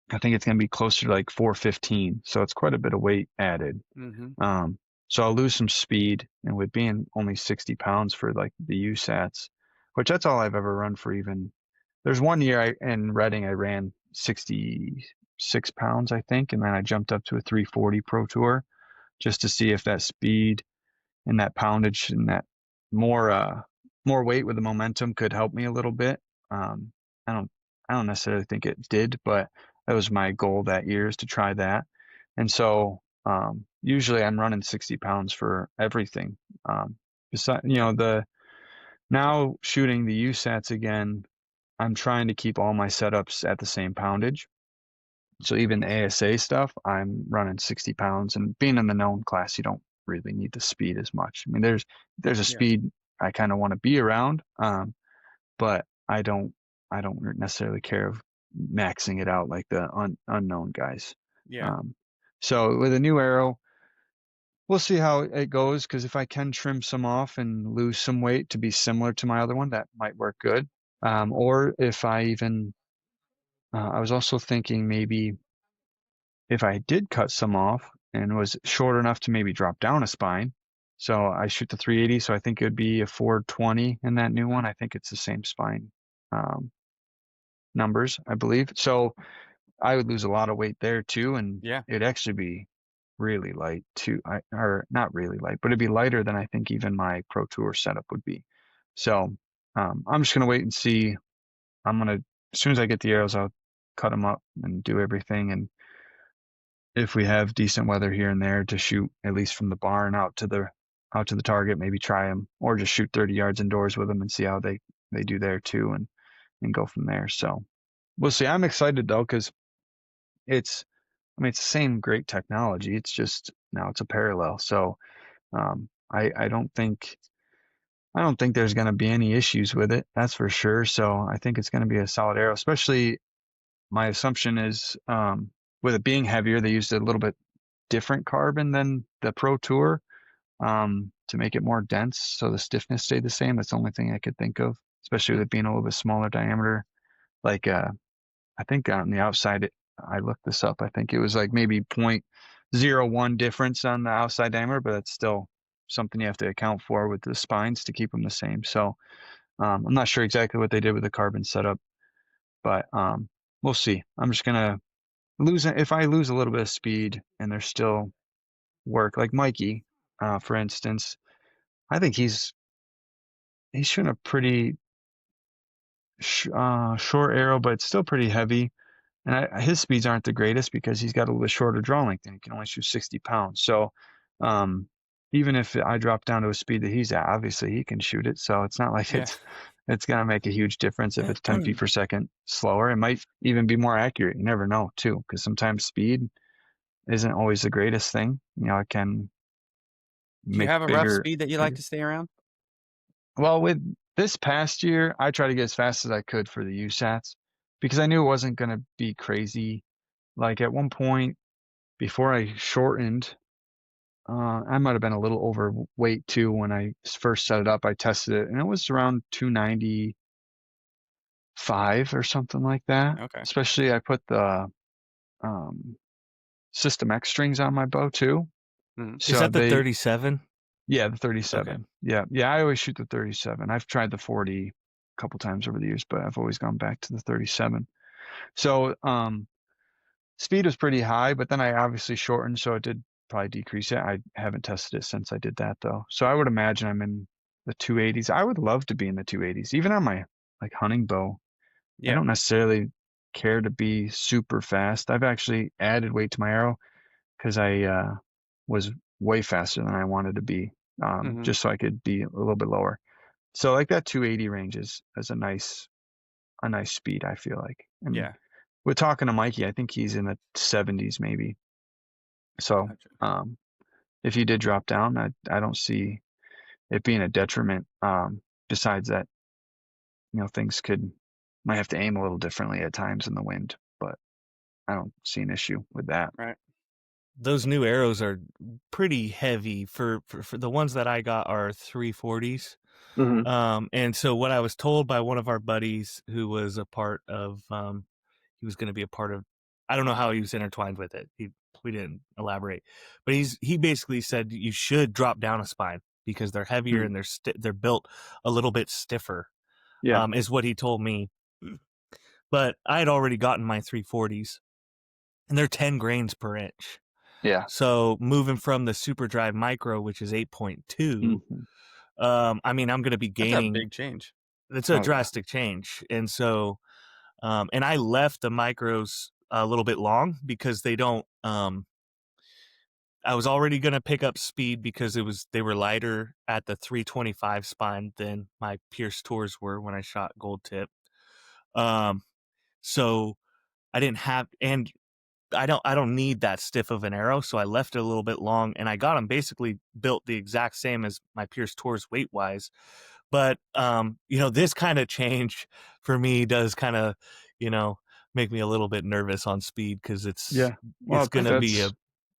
I think it's going to be closer to like 415. So it's quite a bit of weight added. So I'll lose some speed, and with being only 60 pounds for like the USATs, which that's all I've ever run for. Even there's one year in Reading I ran 66 pounds, I think, and then I jumped up to a 340 Pro Tour just to see if that speed and that poundage and that more weight with the momentum could help me a little bit. I don't necessarily think it did, but that was my goal that year, is to try that. And so usually I'm running 60 pounds for everything. Besides, now shooting the USATs again, I'm trying to keep all my setups at the same poundage. So even the ASA stuff, I'm running 60 pounds, and being in the known class, you don't really need the speed as much. I mean, there's a speed I kind of want to be around, but I don't necessarily care of maxing it out like the unknown guys. Yeah. So with a new arrow, we'll see how it goes, because if I can trim some off and lose some weight to be similar to my other one, that might work good. Or if I even, I was also thinking maybe if I did cut some off and was short enough to maybe drop down a spine. So I shoot the 380, so I think it would be a 420 in that new one. I think it's the same spine numbers, I believe. So I would lose a lot of weight there too, and Yeah. it'd actually be really light too. Or not really light, but it'd be lighter than I think even my Pro Tour setup would be. So I'm just gonna wait and see. As soon as I get the arrows, I'll cut them up and do everything. And if we have decent weather here and there, to shoot at least from the barn out to the target, maybe try them, or just shoot 30 yards indoors with them and see how they do there too, and go from there. So we'll see. I'm excited though, because it's the same great technology. It's just now it's a parallel. So I don't think there's going to be any issues with it. That's for sure. So I think it's going to be a solid arrow. Especially, my assumption is with it being heavier, they used a little bit different carbon than the Pro Tour to make it more dense, so the stiffness stayed the same. That's the only thing I could think of, especially with it being a little bit smaller diameter. Like I think on the outside, I looked this up. I think it was like maybe 0.01 difference on the outside diameter, but that's still something you have to account for with the spines to keep them the same. So I'm not sure exactly what they did with the carbon setup, but we'll see. I'm just gonna if I lose a little bit of speed and there's still work, like Mikey, for instance. I think he's shooting a pretty short arrow, but it's still pretty heavy. And his speeds aren't the greatest because he's got a little bit shorter draw length and he can only shoot 60 pounds. So even if I drop down to a speed that he's at, obviously he can shoot it. So it's not like it's going to make a huge difference if it's 10 feet per second slower. It might even be more accurate. You never know too, because sometimes speed isn't always the greatest thing. You know, it can Do you make have a rough speed that you like to stay around? Well, with this past year, I tried to get as fast as I could for the USATs because I knew it wasn't going to be crazy. Like at one point before I shortened, I might have been a little overweight too when I first set it up. I tested it and it was around 295 or something like that. Okay. Especially I put the System X strings on my bow too. So is that the 37? Yeah, the 37. Okay. Yeah. I always shoot the 37. I've tried the 40 a couple times over the years, but I've always gone back to the 37. So speed was pretty high, but then I obviously shortened, so it did probably decrease it. I haven't tested it since I did that though. So I would imagine I'm in the 280s. I would love to be in the 280s, even on my like hunting bow. Yeah. I don't necessarily care to be super fast. I've actually added weight to my arrow because I was way faster than I wanted to be. Just so I could be a little bit lower. So like that 280 range is a nice speed, I feel like. And yeah. We're talking to Mikey, I think he's in the 70s maybe. So if he did drop down, I don't see it being a detriment. Besides that, you know, things might have to aim a little differently at times in the wind, but I don't see an issue with that. Right. Those new arrows are pretty heavy. For the ones that I got are 340s. And so what I was told by one of our buddies who was a part of, he was going to be a part of, I don't know how he was intertwined with it. We didn't elaborate, but he basically said you should drop down a spine because they're heavier and they're built a little bit stiffer. Yeah. Is what he told me. But I had already gotten my 340s and they're 10 grains per inch. Yeah. So moving from the Super Drive Micro, which is 8.2, I mean, I'm going to be gaining. That's a big change. It's a drastic change. And so, and I left the micros a little bit long because they don't, I was already going to pick up speed because they were lighter at the 325 spine than my Pierce Tours were when I shot Gold Tip. So I didn't have, and I don't need that stiff of an arrow, so I left it a little bit long, and I got them basically built the exact same as my Pierce Tours weight wise. But you know, this kind of change for me does kind of, you know, make me a little bit nervous on speed because Yeah. Well, it's going to be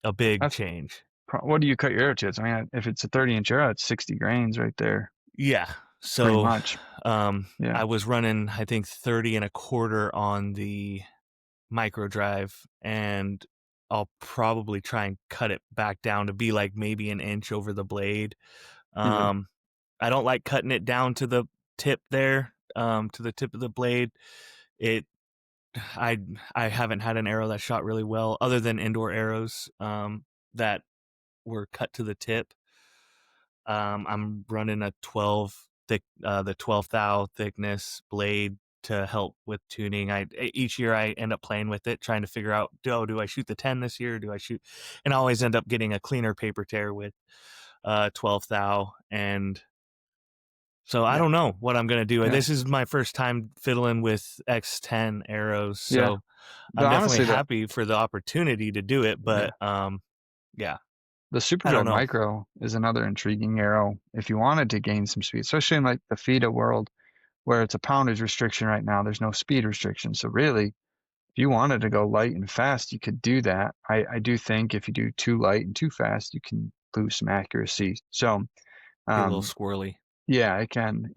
a big change. What do you cut your arrow to? I mean, if it's a 30-inch arrow, it's 60 grains right there. Yeah. So pretty much. I was running, I think 30 1/4 on the micro drive, and I'll probably try and cut it back down to be like maybe an inch over the blade. I don't like cutting it down to the tip there, to the tip of the blade. I haven't had an arrow that shot really well other than indoor arrows that were cut to the tip. I'm running a 12 thick, the 12 thou thickness blade to help with tuning. Each year I end up playing with it, trying to figure out, do I shoot the 10 this year? Do I shoot? And I always end up getting a cleaner paper tear with 12 thou. And so I don't know what I'm going to do. Yeah. This is my first time fiddling with X10 arrows. So I'm definitely happy for the opportunity to do it. But the Superdrive Micro is another intriguing arrow if you wanted to gain some speed, especially in like the FIDA world where it's a poundage restriction right now. There's no speed restriction. So really, if you wanted to go light and fast, you could do that. I do think if you do too light and too fast, you can lose some accuracy. So a little squirrely. Yeah, it can.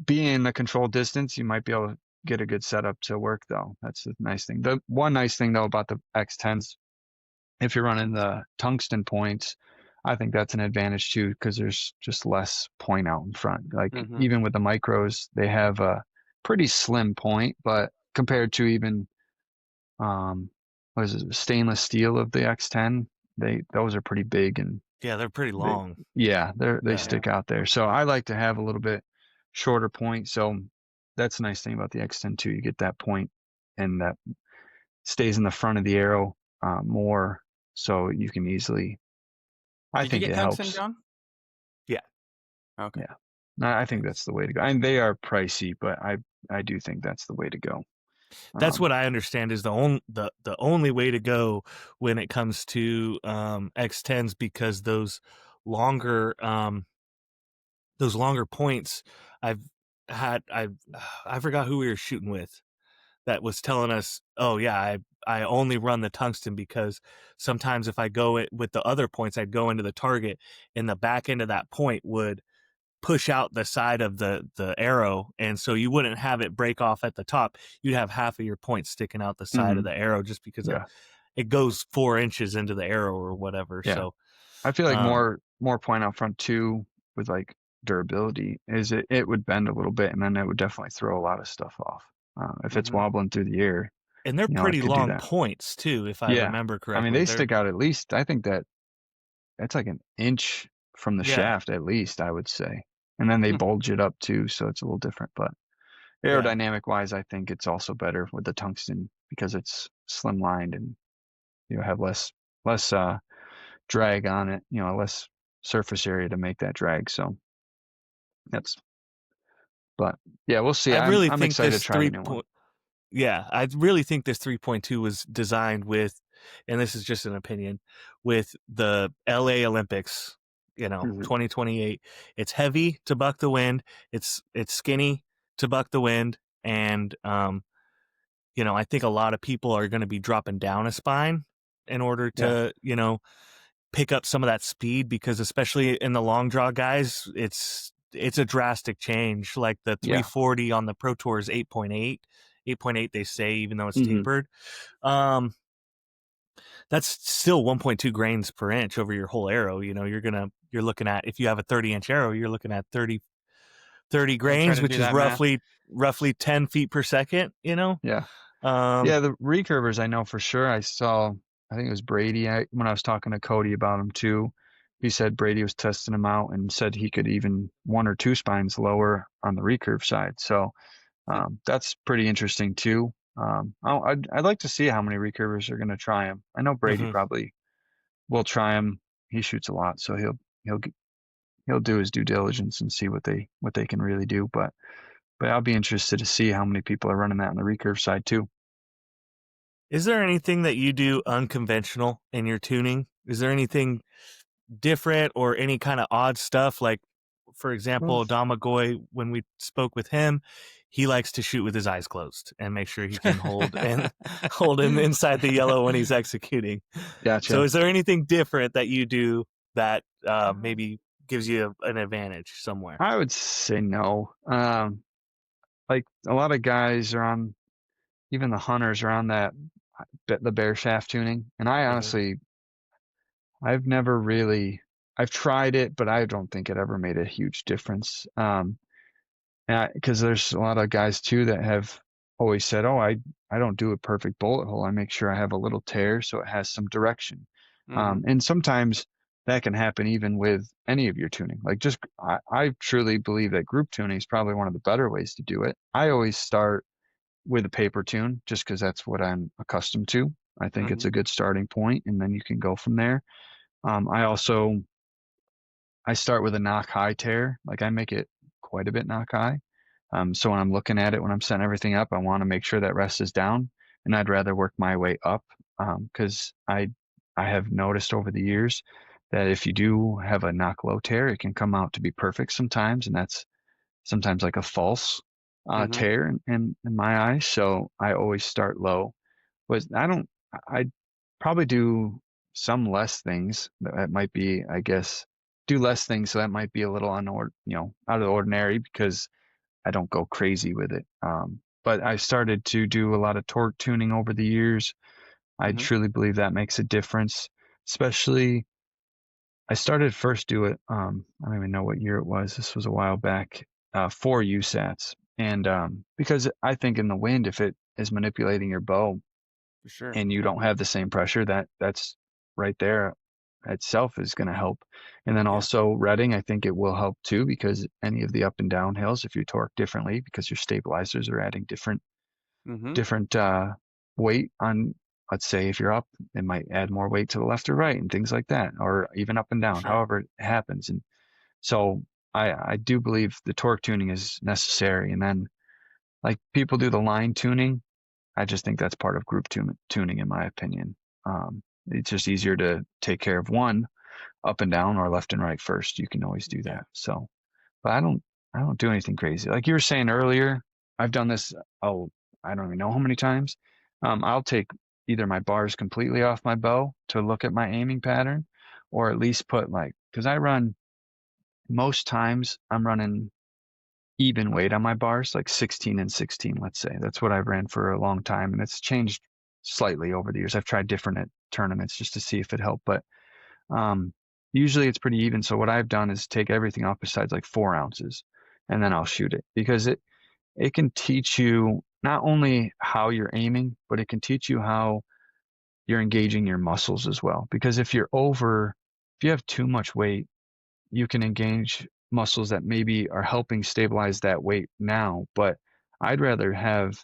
Be in a controlled distance, you might be able to get a good setup to work though. That's the nice thing. The one nice thing though about the X10s, if you're running the tungsten points, I think that's an advantage too, because there's just less point out in front. Like even with the micros, they have a pretty slim point, but compared to even stainless steel of the X10, those are pretty big and they're pretty long. They stick out there. So I like to have a little bit shorter point. So that's the nice thing about the X10 too. You get that point and that stays in the front of the arrow more, so you can easily. I think it helps. John? Yeah. Okay. Yeah. I think that's the way to go. And they are pricey, but I do think that's the way to go. That's what I understand is the only way to go when it comes to X10s, because those longer points I forgot who we were shooting with that was telling us, I only run the tungsten because sometimes if I go with the other points, I'd go into the target and the back end of that point would push out the side of the arrow, and so you wouldn't have it break off at the top. You'd have half of your points sticking out the side of the arrow just because it goes 4 inches into the arrow or whatever. So I feel like more point out front too with like durability is it would bend a little bit, and then it would definitely throw a lot of stuff off if it's wobbling through the air. And they're pretty long points too, if I remember correctly. I mean, they stick out at least, I think that's like an inch from the shaft at least, I would say. And then they bulge it up too, so it's a little different. But aerodynamic wise, I think it's also better with the tungsten because it's slimlined and have less drag on it, less surface area to make that drag. So we'll see. I'm excited to try a new one. Yeah, I really think this 3.2 was designed with, and this is just an opinion, with the LA Olympics, 2028. It's heavy to buck the wind. It's skinny to buck the wind. And, I think a lot of people are going to be dropping down a spine in order to, pick up some of that speed, because especially in the long draw guys, it's a drastic change. Like the 340 on the Pro Tour is 8.8 they say, even though it's tapered. That's still 1.2 grains per inch over your whole arrow. You're looking at, if you have a 30-inch arrow, you're looking at 30 grains, which is roughly 10 feet per second. The recurvers, I know for sure. I saw, I think it was Brady, when I was talking to Cody about him too. He said Brady was testing him out and said he could even 1 or 2 spines lower on the recurve side. So that's pretty interesting too. I'd like to see how many recurvers are going to try him. I know Brady probably will try him. He shoots a lot, so he'll do his due diligence and see what they can really do. But I'll be interested to see how many people are running that on the recurve side too. Is there anything that you do unconventional in your tuning? Is there anything different or any kind of odd stuff? Like, for example, Damagoy, when we spoke with him, he likes to shoot with his eyes closed and make sure he can hold him inside the yellow when he's executing. Gotcha. So is there anything different that you do that maybe gives you an advantage somewhere? I would say no. Like a lot of guys are on, even the hunters are on the bare shaft tuning. And I honestly, I've never really, I've tried it, but I don't think it ever made a huge difference. Because there's a lot of guys too that have always said, "Oh, I don't do a perfect bullet hole. I make sure I have a little tear so it has some direction." And sometimes that can happen even with any of your tuning. Like I truly believe that group tuning is probably one of the better ways to do it. I always start with a paper tune just because that's what I'm accustomed to. I think it's a good starting point, and then you can go from there. I start with a knock high tear. Like I make it quite a bit knock high. So when I'm looking at it, when I'm setting everything up, I want to make sure that rest is down, and I'd rather work my way up because I have noticed over the years that if you do have a knock low tear, it can come out to be perfect sometimes, and that's sometimes like a false tear in my eyes. So I always start low. But I probably do some less things that might be, I guess, do less things. So that might be a little out of the ordinary because I don't go crazy with it. But I started to do a lot of torque tuning over the years. I truly believe that makes a difference, especially I started first do it. I don't even know what year it was. This was a while back, for USATs. And because I think in the wind, if it is manipulating your bow For sure. and you don't have the same pressure, that's right there itself is going to help. And then also redding, I think it will help too, because any of the up and down hills, if you torque differently, because your stabilizers are adding different weight on, let's say if you're up, it might add more weight to the left or right and things like that, or even up and down, however it happens. And so I do believe the torque tuning is necessary. And then like people do the line tuning. I just think that's part of group tuning, in my opinion. It's just easier to take care of one up and down or left and right first. You can always do that. So, but I don't do anything crazy. Like you were saying earlier, I've done this. I don't even know how many times. I'll take either my bars completely off my bow to look at my aiming pattern, or at least put because I run most times I'm running even weight on my bars, like 16 and 16, let's say. That's what I've ran for a long time, and it's changed slightly over the years. I've tried different at tournaments just to see if it helped, but usually it's pretty even. So what I've done is take everything off besides like 4 ounces, and then I'll shoot it, because it can teach you not only how you're aiming, but it can teach you how you're engaging your muscles as well. Because if you have too much weight, you can engage muscles that maybe are helping stabilize that weight now. But I'd rather have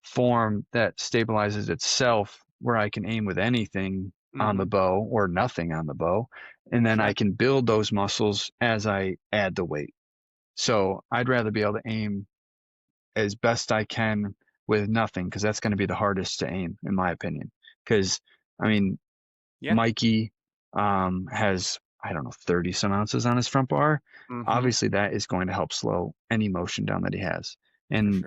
form that stabilizes itself, where I can aim with anything on the bow or nothing on the bow. And then I can build those muscles as I add the weight. So I'd rather be able to aim as best I can with nothing, because that's going to be the hardest to aim, in my opinion. Because, I mean, Mikey has, I don't know, 30 some ounces on his front bar. Obviously, that is going to help slow any motion down that he has. And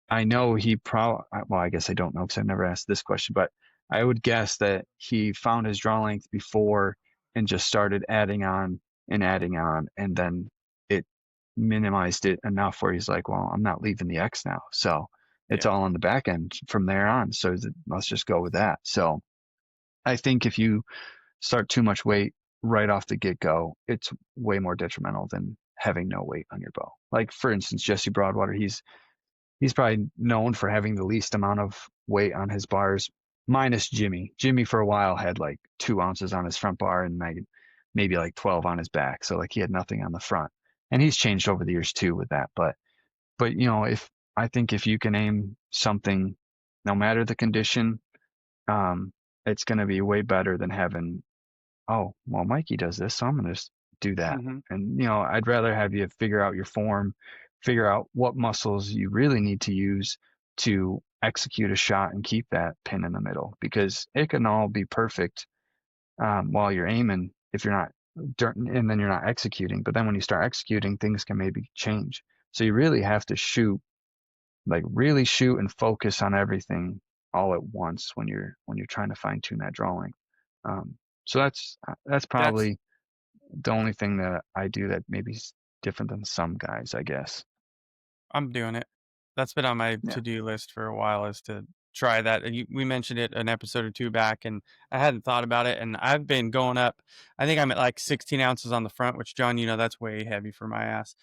I know he probably, well, I guess I don't know because I've never asked this question, but I would guess that he found his draw length before and just started adding on, and then it minimized it enough where he's like, well, I'm not leaving the X now. So it's all on the back end from there on. So let's just go with that. So I think if you start too much weight right off the get-go, it's way more detrimental than having no weight on your bow. Like for instance, Jesse Broadwater, he's probably known for having the least amount of weight on his bars, minus Jimmy. Jimmy for a while had like 2 ounces on his front bar and maybe like 12 on his back. So like he had nothing on the front, and he's changed over the years too with that. But I think if you can aim something, no matter the condition, it's going to be way better than having, oh, well, Mikey does this, so I'm going to just do that. And, I'd rather have you figure out your form, figure out what muscles you really need to use to execute a shot and keep that pin in the middle, because it can all be perfect while you're aiming if you're not, and then you're not executing. But then when you start executing, things can maybe change. So you really have to shoot like really shoot and focus on everything all at once when you're trying to fine tune that drawing. So that's That's probably the only thing that I do that maybe is different than some guys, I guess. I'm doing it. That's been on my Yeah. to-do list for a while, is to try that. We mentioned it an episode or two back, and I hadn't thought about it. And I've been going up. I think I'm at like 16 ounces on the front, which, John, that's way heavy for my ass.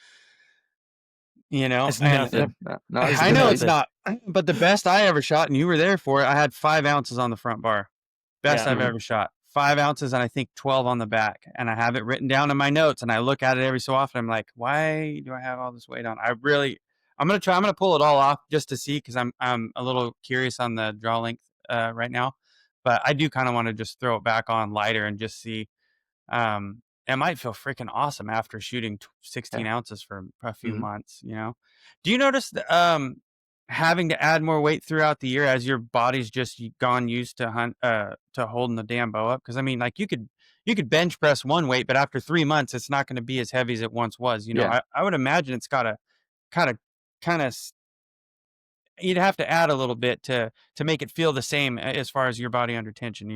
It's And Yeah. nothing. No, it's I It's know good. it's nothing. not, but the best I ever shot, and you were there for it, I had 5 ounces on the front bar. Best Yeah. I've ever shot. 5 ounces and I think 12 on the back. And I have it written down in my notes, and I look at it every so often. I'm like, why do I have all this weight on? I'm gonna try. I'm gonna pull it all off just to see, because I'm a little curious on the draw length right now. But I do kind of want to just throw it back on lighter and just see. It might feel freaking awesome after shooting 16 Yeah. ounces for a few Mhm. months. Do you notice having to add more weight throughout the year as your body's just gone used to holding the damn bow up? Because I mean, like, you could bench press one weight, but after 3 months, it's not going to be as heavy as it once was. Yeah. I would imagine it's got to kind of you'd have to add a little bit to make it feel the same as far as your body under tension.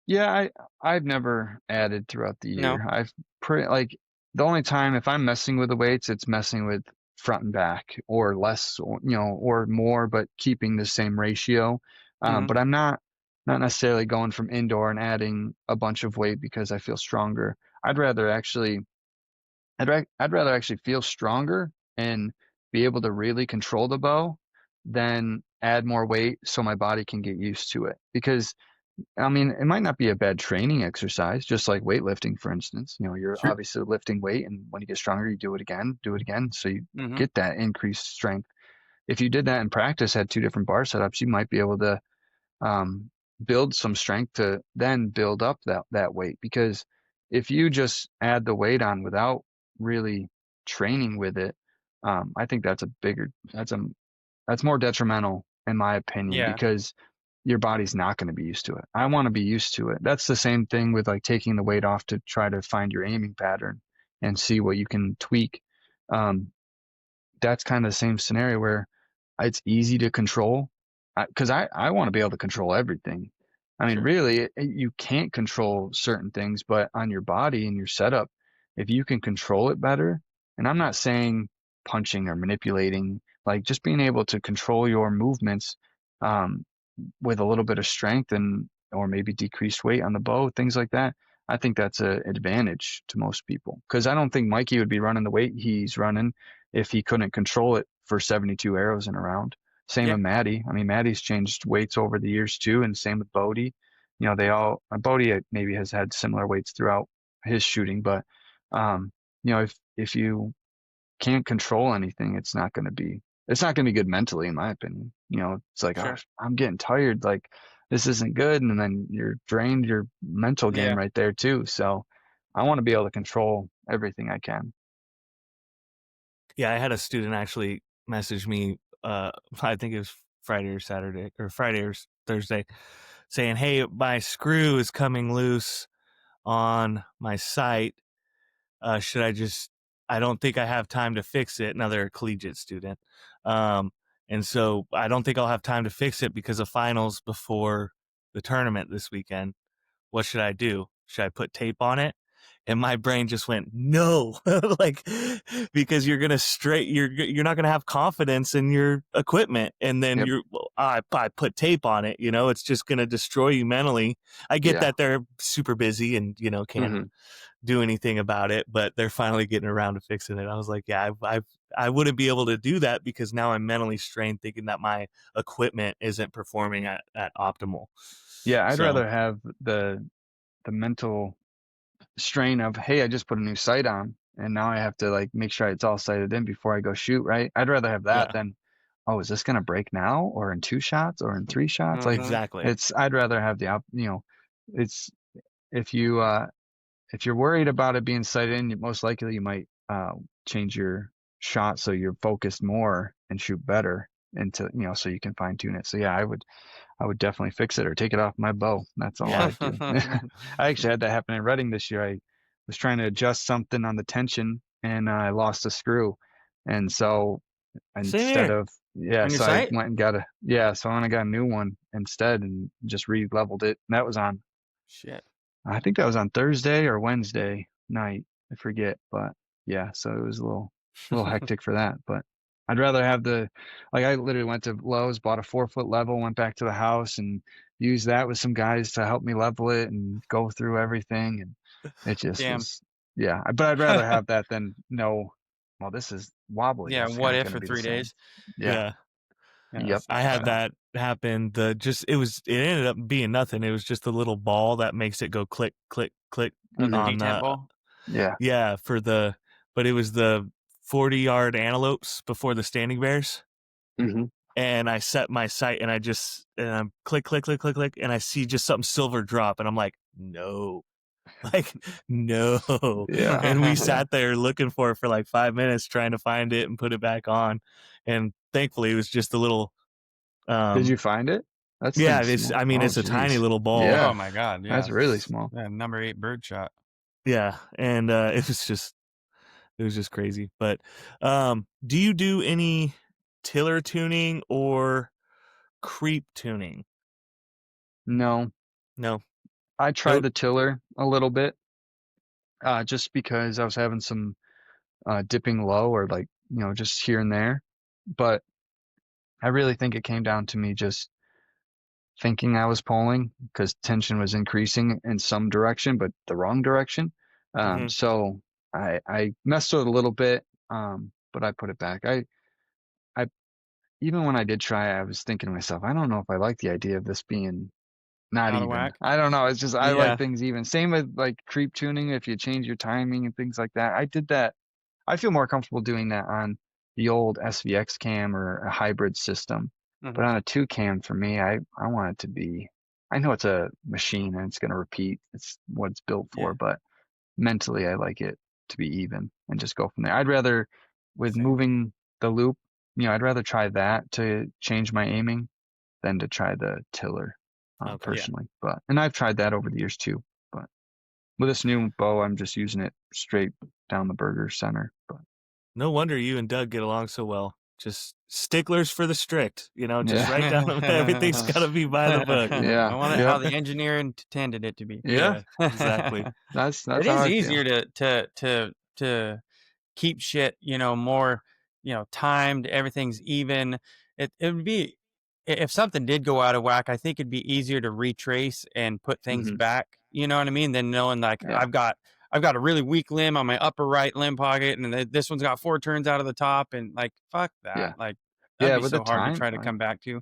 Yeah, I've never added throughout the No. year. I've pretty like the only time if I'm messing with the weights, it's messing with front and back or less, or or more, but keeping the same ratio. Hmm. But I'm not necessarily going from indoor and adding a bunch of weight because I feel stronger. I'd rather actually I'd rather actually feel stronger and be able to really control the bow than add more weight so my body can get used to it. Because I mean, it might not be a bad training exercise, just like weightlifting, for instance. You're Sure. obviously lifting weight, and when you get stronger, you do it again, so you Hmm. get that increased strength. If you did that in practice, had two different bar setups, you might be able to um, build some strength to then build up that weight. Because if you just add the weight on without really training with it, I think that's more detrimental in my opinion, Yeah. because your body's not going to be used to it. I want to be used to it. That's the same thing with like taking the weight off to try to find your aiming pattern and see what you can tweak. Um, that's kind of the same scenario where it's easy to control, because I want to be able to control everything. I mean, Sure. really, you can't control certain things, but on your body and your setup, if you can control it better, and I'm not saying punching or manipulating, like just being able to control your movements, um, with a little bit of strength and or maybe decreased weight on the bow, things like that. I think that's an advantage to most people, because I don't think Mikey would be running the weight he's running if he couldn't control it for 72 arrows in a round. Same Yeah. with Maddie. I mean, Maddie's changed weights over the years too, and same with Bodie. They all Bodie maybe has had similar weights throughout his shooting, but if you can't control anything, it's not going to be good mentally, in my opinion. It's like, oh, Sure. I'm getting tired, like this isn't good, and then you're drained your mental game Yeah. right there too. So I want to be able to control everything I can. Yeah, I had a student actually message me, I think it was Friday or Saturday, or Friday or Thursday, saying, hey, my screw is coming loose on my sight. Should I don't think I have time to fix it. Now they're a collegiate student. And so I don't think I'll have time to fix it because of finals before the tournament this weekend. What should I do? Should I put tape on it? And my brain just went, no, like, because you're not going to have confidence in your equipment. And then Yep. I put tape on it, it's just going to destroy you mentally. I get Yeah. that they're super busy and, can't do anything about it, but they're finally getting around to fixing it. I was like, yeah, I wouldn't be able to do that because now I'm mentally strained thinking that my equipment isn't performing at optimal. Yeah, I'd So, rather have the mental strain of, hey, I just put a new sight on and now I have to like make sure it's all sighted in before I go shoot, right? I'd rather have that yeah, than, oh, is this gonna break now or in 2 shots or in 3 shots? Like exactly. I'd rather have it's if you're worried about it being sighted in, most likely you might change your shot so you're focused more and shoot better into, so you can fine tune it. So yeah, I would definitely fix it or take it off my bow. That's all Yeah. I'd do. I actually had that happen in Reading this year. I was trying to adjust something on the tension and I lost a screw. And so Same instead here. of, Yeah, On your so I site? went and got a new one instead and just re-leveled it. And that was on, Shit. I think that was on Thursday or Wednesday night. I forget, but yeah, so it was a little hectic for that. But I'd rather have I literally went to Lowe's, bought a 4-foot level, went back to the house and used that with some guys to help me level it and go through everything. And it just Damn. was, yeah. But I'd rather have that than know, well, this is wobbly. Yeah. It's What not if going to for be the 3 same. days? Yeah. Yeah, Yep. I had So, that happen. It ended up being nothing. It was just a little ball that makes it go click, click, click Oh, the on detent the, ball. yeah. yeah, but it was the 40-yard antelopes before the standing bears. Mm-hmm. And I set my sight and I'm click, click, click, click, click. And I see just something silver drop. And I'm like, no, like, no. Yeah. And we Yeah. sat there looking for it for like 5 minutes, trying to find it and put it back on. And thankfully it was just a little, Did you find it? That's yeah, thing's small. it's a tiny Geez. little ball. Yeah. Oh my God. Yeah. That's really small. Yeah, number 8 bird shot. Yeah. And it was just crazy. But do you do any tiller tuning or creep tuning? No. I tried the tiller a little bit, just because I was having some dipping low or just here and there. But I really think it came down to me just thinking I was pulling because tension was increasing in some direction, but the wrong direction. Mhm. So I messed with it a little bit, but I put it back. I even when I did try, I was thinking to myself, I don't know if I like the idea of this being not Out of even. whack. I don't know. It's just I Yeah. like things even. Same with like creep tuning. If you change your timing and things like that, I did that. I feel more comfortable doing that on the old SVX cam or a hybrid system. But Mhm. on a 2 cam, for me, I want it to be. I know it's a machine and it's going to repeat. It's what it's built for. Yeah. But mentally, I like it to be even and just go from there. I'd rather, with Same. moving the loop, I'd rather try that to change my aiming than to try the tiller, Okay. personally. And I've tried that over the years too. But with this new bow, I'm just using it straight down the burger center. But No wonder you and Doug get along so well. Just sticklers for the strict, just yeah, right down. Everything's got to be by the book. yeah, I want it yeah, how the engineer intended it to be. yeah. Exactly. That's It how is I easier feel. to keep shit, more, timed. Everything's even. It would be if something did go out of whack. I think it'd be easier to retrace and put things Hmm. back. You know what I mean? Than knowing like Yeah. I've got a really weak limb on my upper right limb pocket, and this one's got 4 turns out of the top, and like fuck that. Yeah. Like that'd Yeah, be with the so hard to time, try to come back to.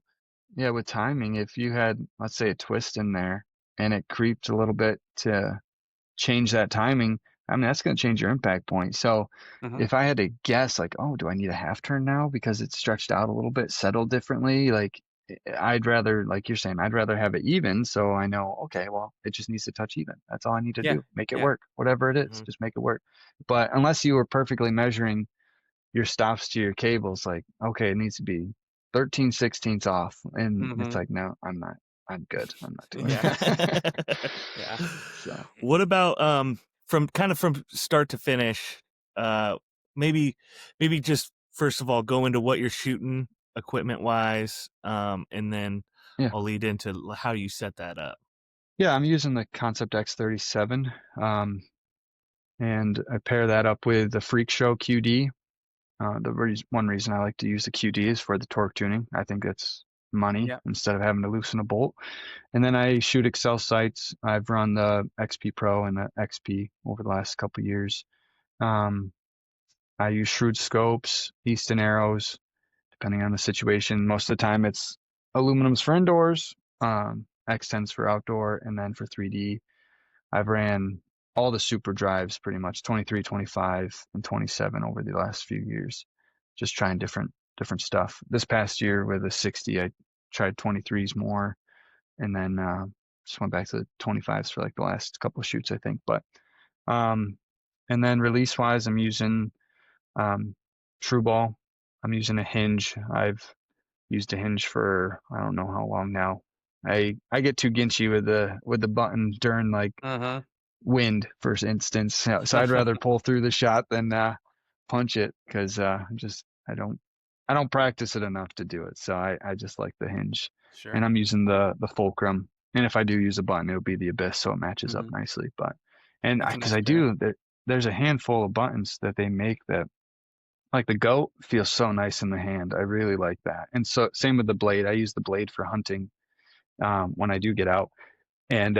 yeah, with timing, if you had, let's say, a twist in there and it creeped a little bit to change that timing, I mean, that's going to change your impact point. So Mhm. if I had to guess, like, oh, do I need a half turn now because it's stretched out a little bit, settled differently? Like, I'd rather, like you're saying, I'd rather have it even. So I know, okay, well, it just needs to touch even. That's all I need to Yeah. do. Make it Yeah. work. Whatever it is, Mhm. just make it work. But unless you were perfectly measuring your stops to your cables, like, okay, it needs to be 13/16 off. And it's Mhm. like, no, I'm not. I'm good. I'm not doing Yeah. that. Yeah. So, What about from start to finish? Maybe just first of all go into what you're shooting equipment wise, and then yeah. I'll lead into how you set that up. Yeah, I'm using the Concept X37, and I pair that up with the Freak Show QD. One reason I like to use the QD is for the torque tuning. I think it's money Yeah. instead of having to loosen a bolt. And then I shoot Excel sights. I've run the XP Pro and the XP over the last couple of years. I use Shrewd scopes, Easton arrows, depending on the situation. Most of the time it's aluminums for indoors, X10s for outdoor, and then for 3D, I've ran all the super drives pretty much, 23, 25, and 27 over the last few years, just trying different stuff. This past year with a 60, I tried 23s more, and then just went back to the 25s for like the last couple of shoots, I think. But and then release wise, I'm using True Ball. I'm using a hinge. I've used a hinge for I don't know how long now. I get too ginchy with the button during like Uh-huh. wind, for instance. So I'd rather pull through the shot than punch it because I don't I don't practice it enough to do it. So I just like the hinge, Sure. and I'm using the fulcrum. And if I do use a button, it'll be the abyss, so it matches up Mhm. nicely. But and That's a because nice pair. there's a handful of buttons that they make that, like the goat, feels so nice in the hand. I really like that. And so same with the blade. I use the blade for hunting when I do get out, and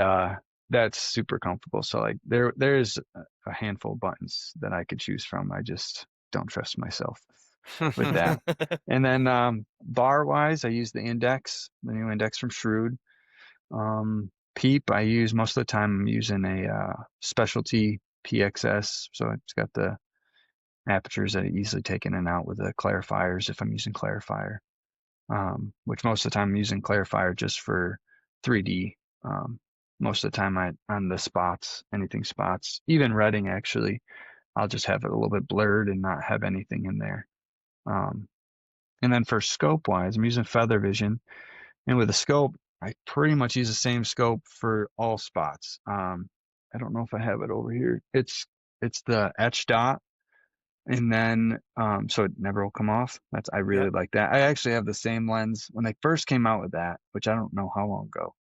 that's super comfortable. So like there's a handful of buttons that I could choose from. I just don't trust myself with that. And then bar wise, I use the new index from Shrewd. Peep, I use most of the time. I'm using a specialty PXS, so it's got the apertures that are easily taken in and out with the clarifiers if I'm using clarifier. Which most of the time I'm using clarifier just for 3D. Most of the time on the spots, anything spots, even redding actually, I'll just have it a little bit blurred and not have anything in there. And then for scope wise, I'm using Feather Vision, and with the scope, I pretty much use the same scope for all spots. I don't know if I have it over here. It's the etch dot, and then so it never will come off. I really like that. I actually have the same lens when they first came out with that, which I don't know how long ago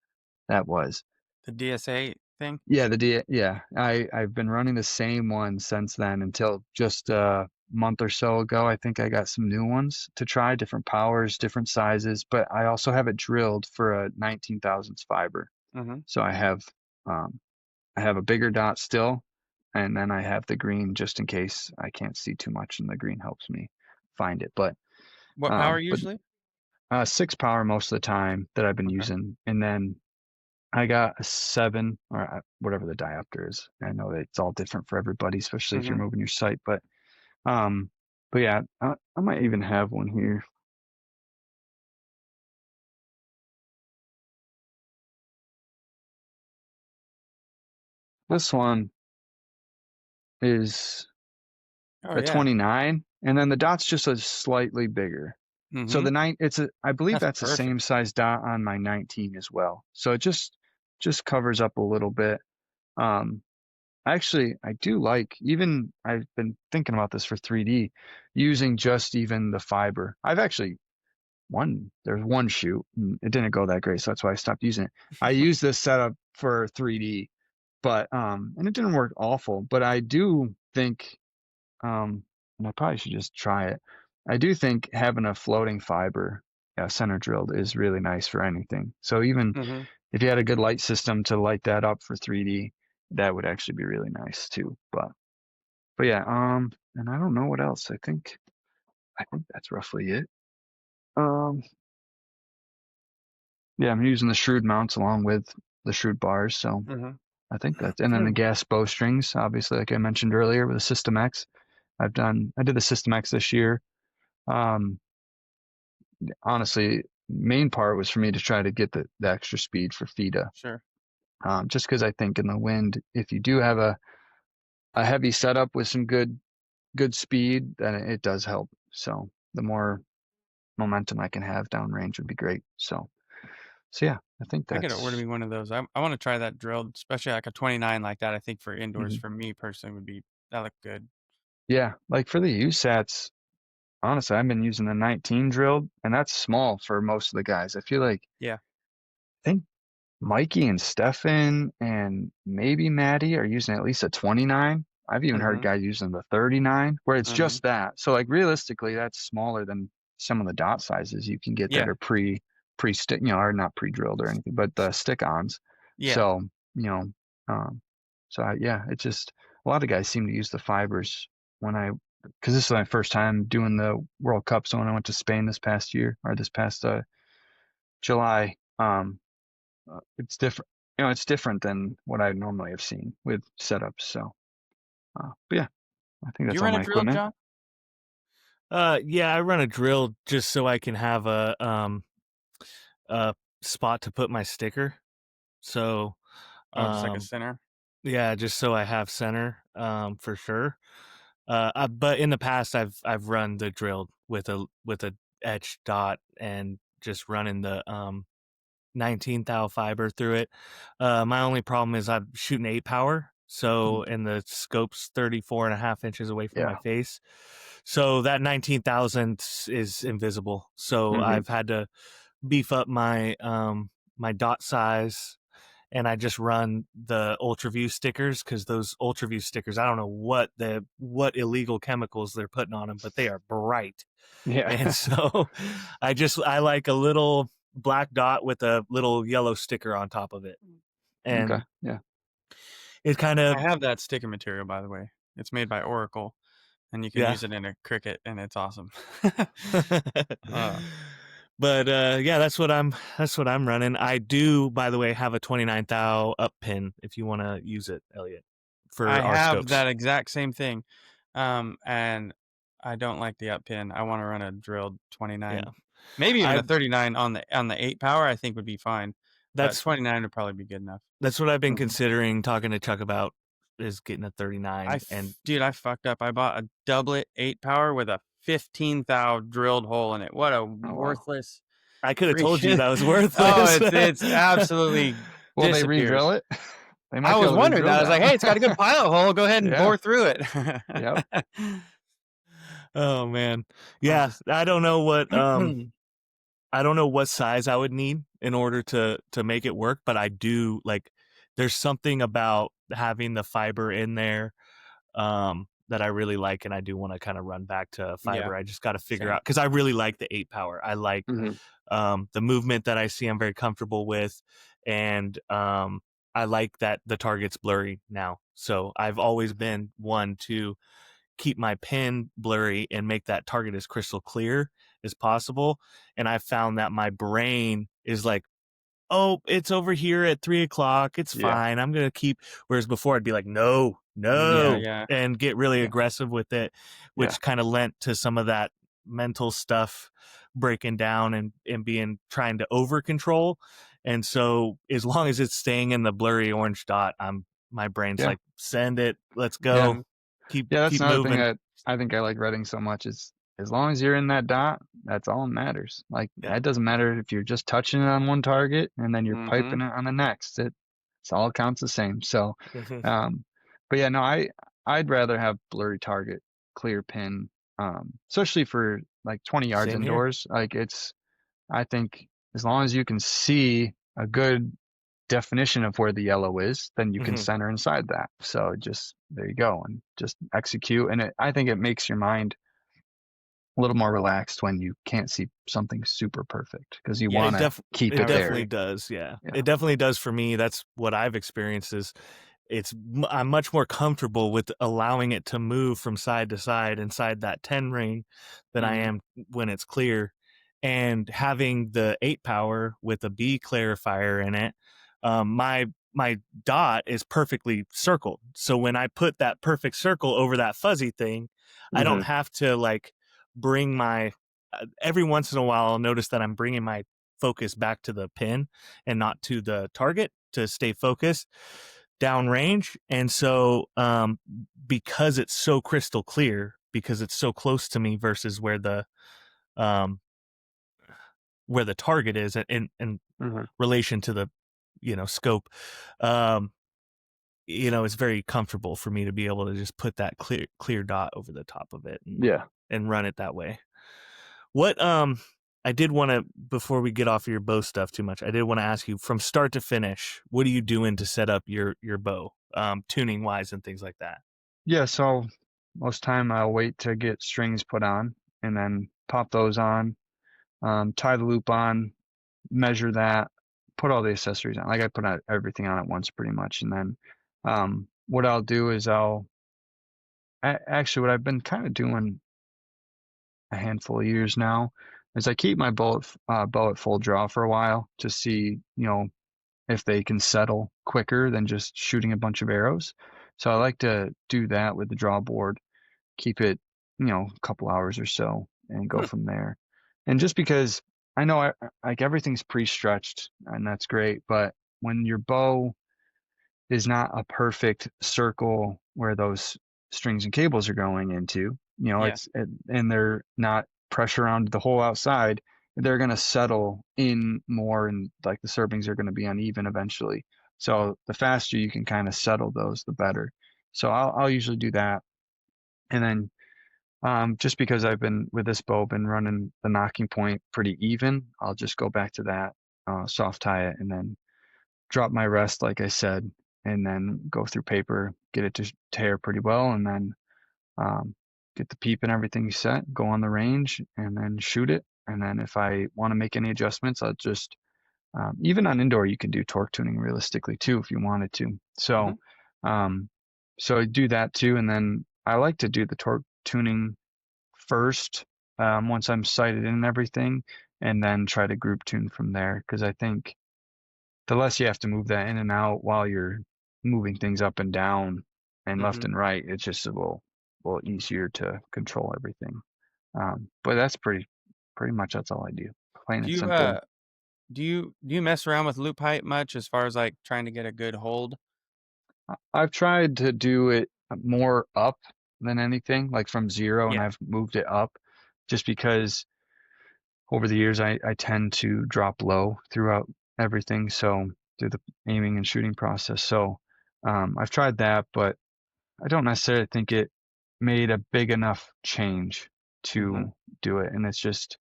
that was. The DSA thing? Yeah, I've been running the same one since then until just a month or so ago. I think I got some new ones to try, different powers, different sizes, but I also have it drilled for a 19 thousandths fiber. Mm-hmm. So I have a bigger dot still, and then I have the green just in case I can't see too much, and the green helps me find it. But What power usually? 6 power most of the time that I've been Okay. using, and then I got a 7 or whatever the diopter is. I know that it's all different for everybody, especially if you're moving your sight. But yeah, I might even have one here. This one is Oh a yeah. 29, and then the dot's just a slightly bigger. So Mm-hmm. the I believe that's the perfect. same size dot on my 19 as well. So it just covers up a little bit. Actually, I do like, even I've been thinking about this for 3D, using just even the fiber. I've actually there's one shoot, and it didn't go that great, so that's why I stopped using it. I used this setup for 3D, but and it didn't work awful, but I do think and I probably should just try it. I do think having a floating fiber, center drilled, is really nice for anything. So even Mm-hmm. if you had a good light system to light that up for 3D, that would actually be really nice too. But yeah, and I don't know what else. I think that's roughly it. Um, yeah, I'm using the Shrewd mounts along with the Shrewd bars, so Mm-hmm. I think that's, and then the gas bowstrings, obviously, like I mentioned earlier with the System X. I did the System X this year. Um, Honestly, main part was for me to try to get the extra speed for FIDA. Sure. Just because I think in the wind, if you do have a heavy setup with some good speed, then it does help. So the more momentum I can have downrange would be great. So yeah, I think I gotta order that's me one of those. I want to try that drilled, especially like a 29 like that. I think for indoors, mhm. for me personally, that look good. Yeah, like for the USATs, honestly, I've been using the 19 drilled, and that's small for most of the guys. I feel like Yeah. I think Mikey and Stefan and maybe Maddie are using at least a 29. I've even heard Mm-hmm. guys using the 39, where it's Mm-hmm. just that. So like realistically, that's smaller than some of the dot sizes you can get that Yeah. are pre stick, or not pre-drilled or anything, but the stick-ons. Yeah. So, um, yeah, it just, a lot of guys seem to use the fibers because this is my first time doing the World Cup. So when I went to Spain this past year, or this past July, it's different. It's different than what I normally have seen with setups. So, but yeah, I think Do that's you all run a my drill, equipment. John? Yeah, I run a drill just so I can have a spot to put my sticker. So, Oh, just like a um, center. yeah, just so I have center, for sure. But in the past, I've run the drill with a etch dot and just running the 19 thou fiber through it. My only problem is I'm shooting 8 power, So, and the scope's 34.5 inches away from my face. So that 19,000 is invisible. So I've had to beef up my my dot size, and I just run the UltraView stickers, because those UltraView stickers, I don't know what illegal chemicals they're putting on them, but they are bright. Yeah. And so I like a little black dot with a little yellow sticker on top of it. And it kind of, I have that sticker material, by the way. It's made by Oracle, and you can use it in a Cricut, and it's awesome. But yeah, that's what I'm running. I do, by the way, have a 29 thou up pin if you want to use it, Elliot. For I our have scopes. that exact same thing, and I don't like the up pin. I want to run a drilled 29. Yeah. Maybe even a 39 on the 8 power. I think would be fine. But 29 would probably be good enough. That's what I've been considering talking to Chuck about, is getting a 39. Dude, I fucked up. I bought a doublet 8 power with a 15 thou drilled hole in it. What a worthless. I could have told you that was worthless. It's absolutely. Will they re-drill it? I was wondering that. I was like, hey, it's got a good pilot hole. Go ahead and bore through it. Yep. Oh man. Yeah. I don't know what size I would need in order to make it work, but I do like, there's something about having the fiber in there that I really like, and I do want to kind of run back to fiber. I just got to figure out, because I really like the 8 power. I like the movement that I see. I'm very comfortable with, and I like that the target's blurry now. So I've always been one to keep my pin blurry and make that target as crystal clear as possible. And I found that my brain is like, oh, it's over here at 3:00. It's fine. I'm going to keep, whereas before I'd be like, no, and get really aggressive with it, which kind of lent to some of that mental stuff breaking down and being trying to over control. And so as long as it's staying in the blurry orange dot, my brain's like, send it, let's go. That's keep another moving. thing that I think I like Redding so much, is as long as you're in that dot, that's all that matters. Like, it doesn't matter if you're just touching it on one target and then you're piping it on the next. It's all counts the same. So, but yeah, no, I'd rather have blurry target, clear pin, especially for like 20 yards Same indoors. Here. Like, I think as long as you can see a good definition of where the yellow is, then you can center inside that. So just, there you go, and just execute. And I think it makes your mind a little more relaxed when you can't see something super perfect, because you want to keep it there. It definitely does. Yeah. It definitely does for me. That's what I've experienced, is I'm much more comfortable with allowing it to move from side to side inside that 10 ring than I am when it's clear. And having the 8 power with a B clarifier in it, my dot is perfectly circled. So when I put that perfect circle over that fuzzy thing, I don't have to like bring my, every once in a while I'll notice that I'm bringing my focus back to the pin and not to the target to stay focused downrange. And so because it's so crystal clear, because it's so close to me versus where the target is in relation to the scope, it's very comfortable for me to be able to just put that clear dot over the top of it and run it that way. What I did want to, before we get off of your bow stuff too much, I did want to ask you, from start to finish, what are you doing to set up your bow, tuning wise and things like that? Yeah, so most time I'll wait to get strings put on and then pop those on, tie the loop on, measure that, put all the accessories on. Like, I put everything on at once pretty much. And then what I'll do is actually what I've been kind of doing a handful of years now is I keep my bow at full draw for a while to see, if they can settle quicker than just shooting a bunch of arrows. So I like to do that with the draw board, keep it, a couple hours or so, and go from there. And just because I know like everything's pre-stretched, and that's great, but when your bow is not a perfect circle where those strings and cables are going into, and they're not pressure around the hole outside, they're going to settle in more, and like the serpings are going to be uneven eventually. So the faster you can kind of settle those, the better. So I'll usually do that. And then just because I've been with this bow, been running the nocking point pretty even, I'll just go back to that, soft tie it, and then drop my rest, like I said, and then go through paper, get it to tear pretty well, and then get the peep and everything set, go on the range, and then shoot it. And then if I want to make any adjustments, I'll just even on indoor, you can do torque tuning realistically too if you wanted to. So, so I do that too, and then I like to do the torque tuning first once I'm sighted in and everything, and then try to group tune from there. Because I think the less you have to move that in and out while you're moving things up and down and left and right, it's just a little easier to control everything. But that's pretty much that's all I do. Plain and simple. Do you mess around with loop height much as far as like trying to get a good hold? I've tried to do it more up than anything, like from zero, and Yeah. I've moved it up just because over the years I tend to drop low throughout everything, so through the aiming and shooting process. So I've tried that, but I don't necessarily think it made a big enough change to do it. And it's just,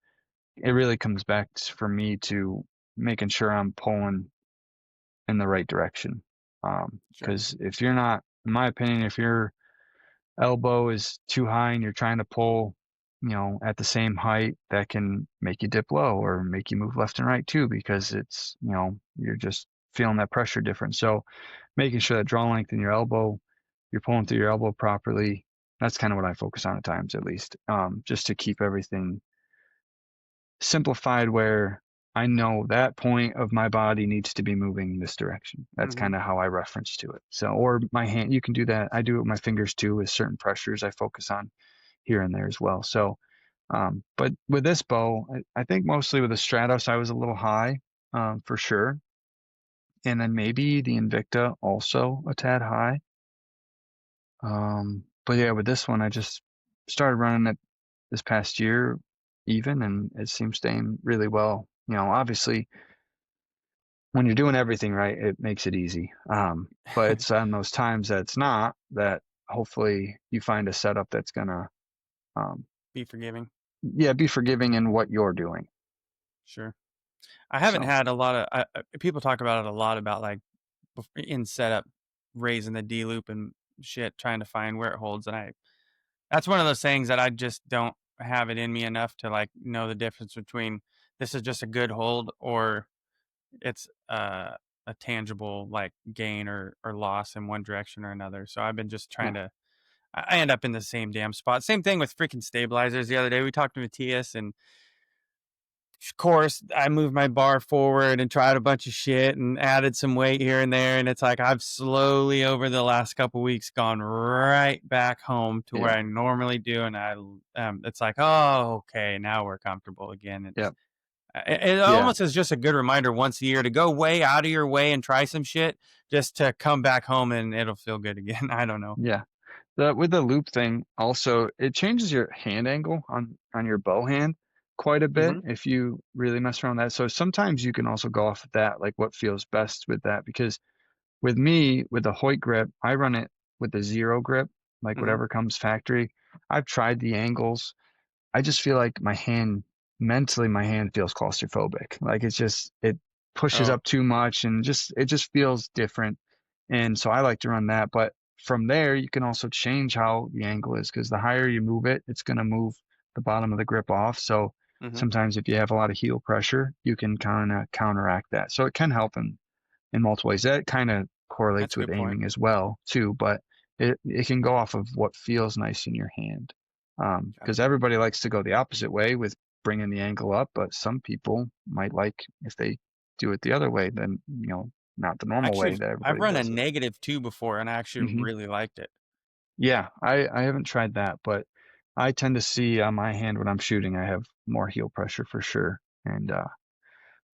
it really comes back for me to making sure I'm pulling in the right direction. Because if you're not, in my opinion, if your elbow is too high and you're trying to pull, at the same height, that can make you dip low or make you move left and right too, because it's, you're just feeling that pressure difference. So making sure that draw length in your elbow, you're pulling through your elbow properly. That's kind of what I focus on at times, at least, just to keep everything simplified where I know that point of my body needs to be moving in this direction. That's kind of how I reference to it. So, or my hand, you can do that. I do it with my fingers too, with certain pressures I focus on here and there as well. So, but with this bow, I think mostly with the Stratos, I was a little high, for sure. And then maybe the Invicta also a tad high. But yeah, with this one, I just started running it this past year even, and it seems to aim really well. Obviously when you're doing everything right, it makes it easy. But it's on those times that it's not, that hopefully you find a setup that's gonna be forgiving. Yeah, be forgiving in what you're doing. Sure. I haven't had a lot of people talk about it a lot, about like in setup raising the D loop and shit, trying to find where it holds, and that's one of those things that I just don't have it in me enough to like know the difference between this is just a good hold or it's a tangible like gain or loss in one direction or another. So I've been just trying to, I end up in the same damn spot. Same thing with freaking stabilizers. The other day we talked to Matthias, and of course I moved my bar forward and tried a bunch of shit and added some weight here and there, and it's like I've slowly over the last couple of weeks gone right back home to where I normally do, and it's like, oh, okay, now we're comfortable again. It almost is just a good reminder once a year to go way out of your way and try some shit just to come back home and it'll feel good again. I don't know. Yeah. With the loop thing, also, it changes your hand angle on your bow hand quite a bit if you really mess around with that. So sometimes you can also go off of that, like what feels best with that. Because with me, with the Hoyt grip, I run it with the zero grip, like whatever comes factory. I've tried the angles. I just feel like mentally, my hand feels claustrophobic. Like it pushes up too much, and it just feels different. And so I like to run that. But from there, you can also change how the angle is, because the higher you move it, it's going to move the bottom of the grip off. So sometimes if you have a lot of heel pressure, you can kind of counteract that. So it can help in multiple ways. That kind of correlates with aiming as well too, but it can go off of what feels nice in your hand. Because everybody likes to go the opposite way with bringing the angle up, but some people might like if they do it the other way, then not the normal way that everybody I've run does a -2 before, and I actually really liked it. Yeah, I haven't tried that, but I tend to see on my hand when I'm shooting, I have more heel pressure for sure. And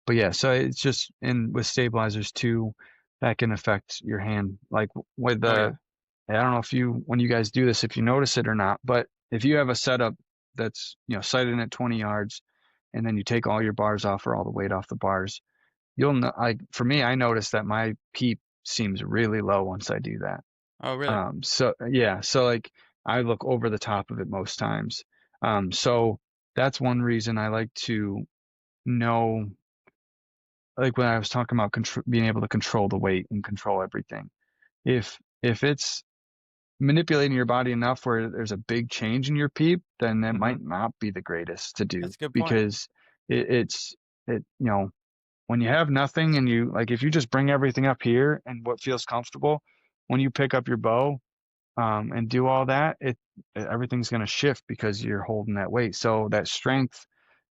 but yeah, so it's just with stabilizers too, that can affect your hand. Like with I don't know when you guys do this, if you notice it or not, but if you have a setup that's sighted at 20 yards, and then you take all your bars off or all the weight off the bars, you'll know. Like for me, I noticed that my peep seems really low once I do that. Oh, really? So yeah, so like I look over the top of it most times. So that's one reason I like to know, like when I was talking about being able to control the weight and control everything. If it's manipulating your body enough where there's a big change in your PEEP, then it might not be the greatest to do, That's a good point. because it's when you have nothing and you like, if you just bring everything up here and what feels comfortable, when you pick up your bow and do all that, everything's going to shift because you're holding that weight. So that strength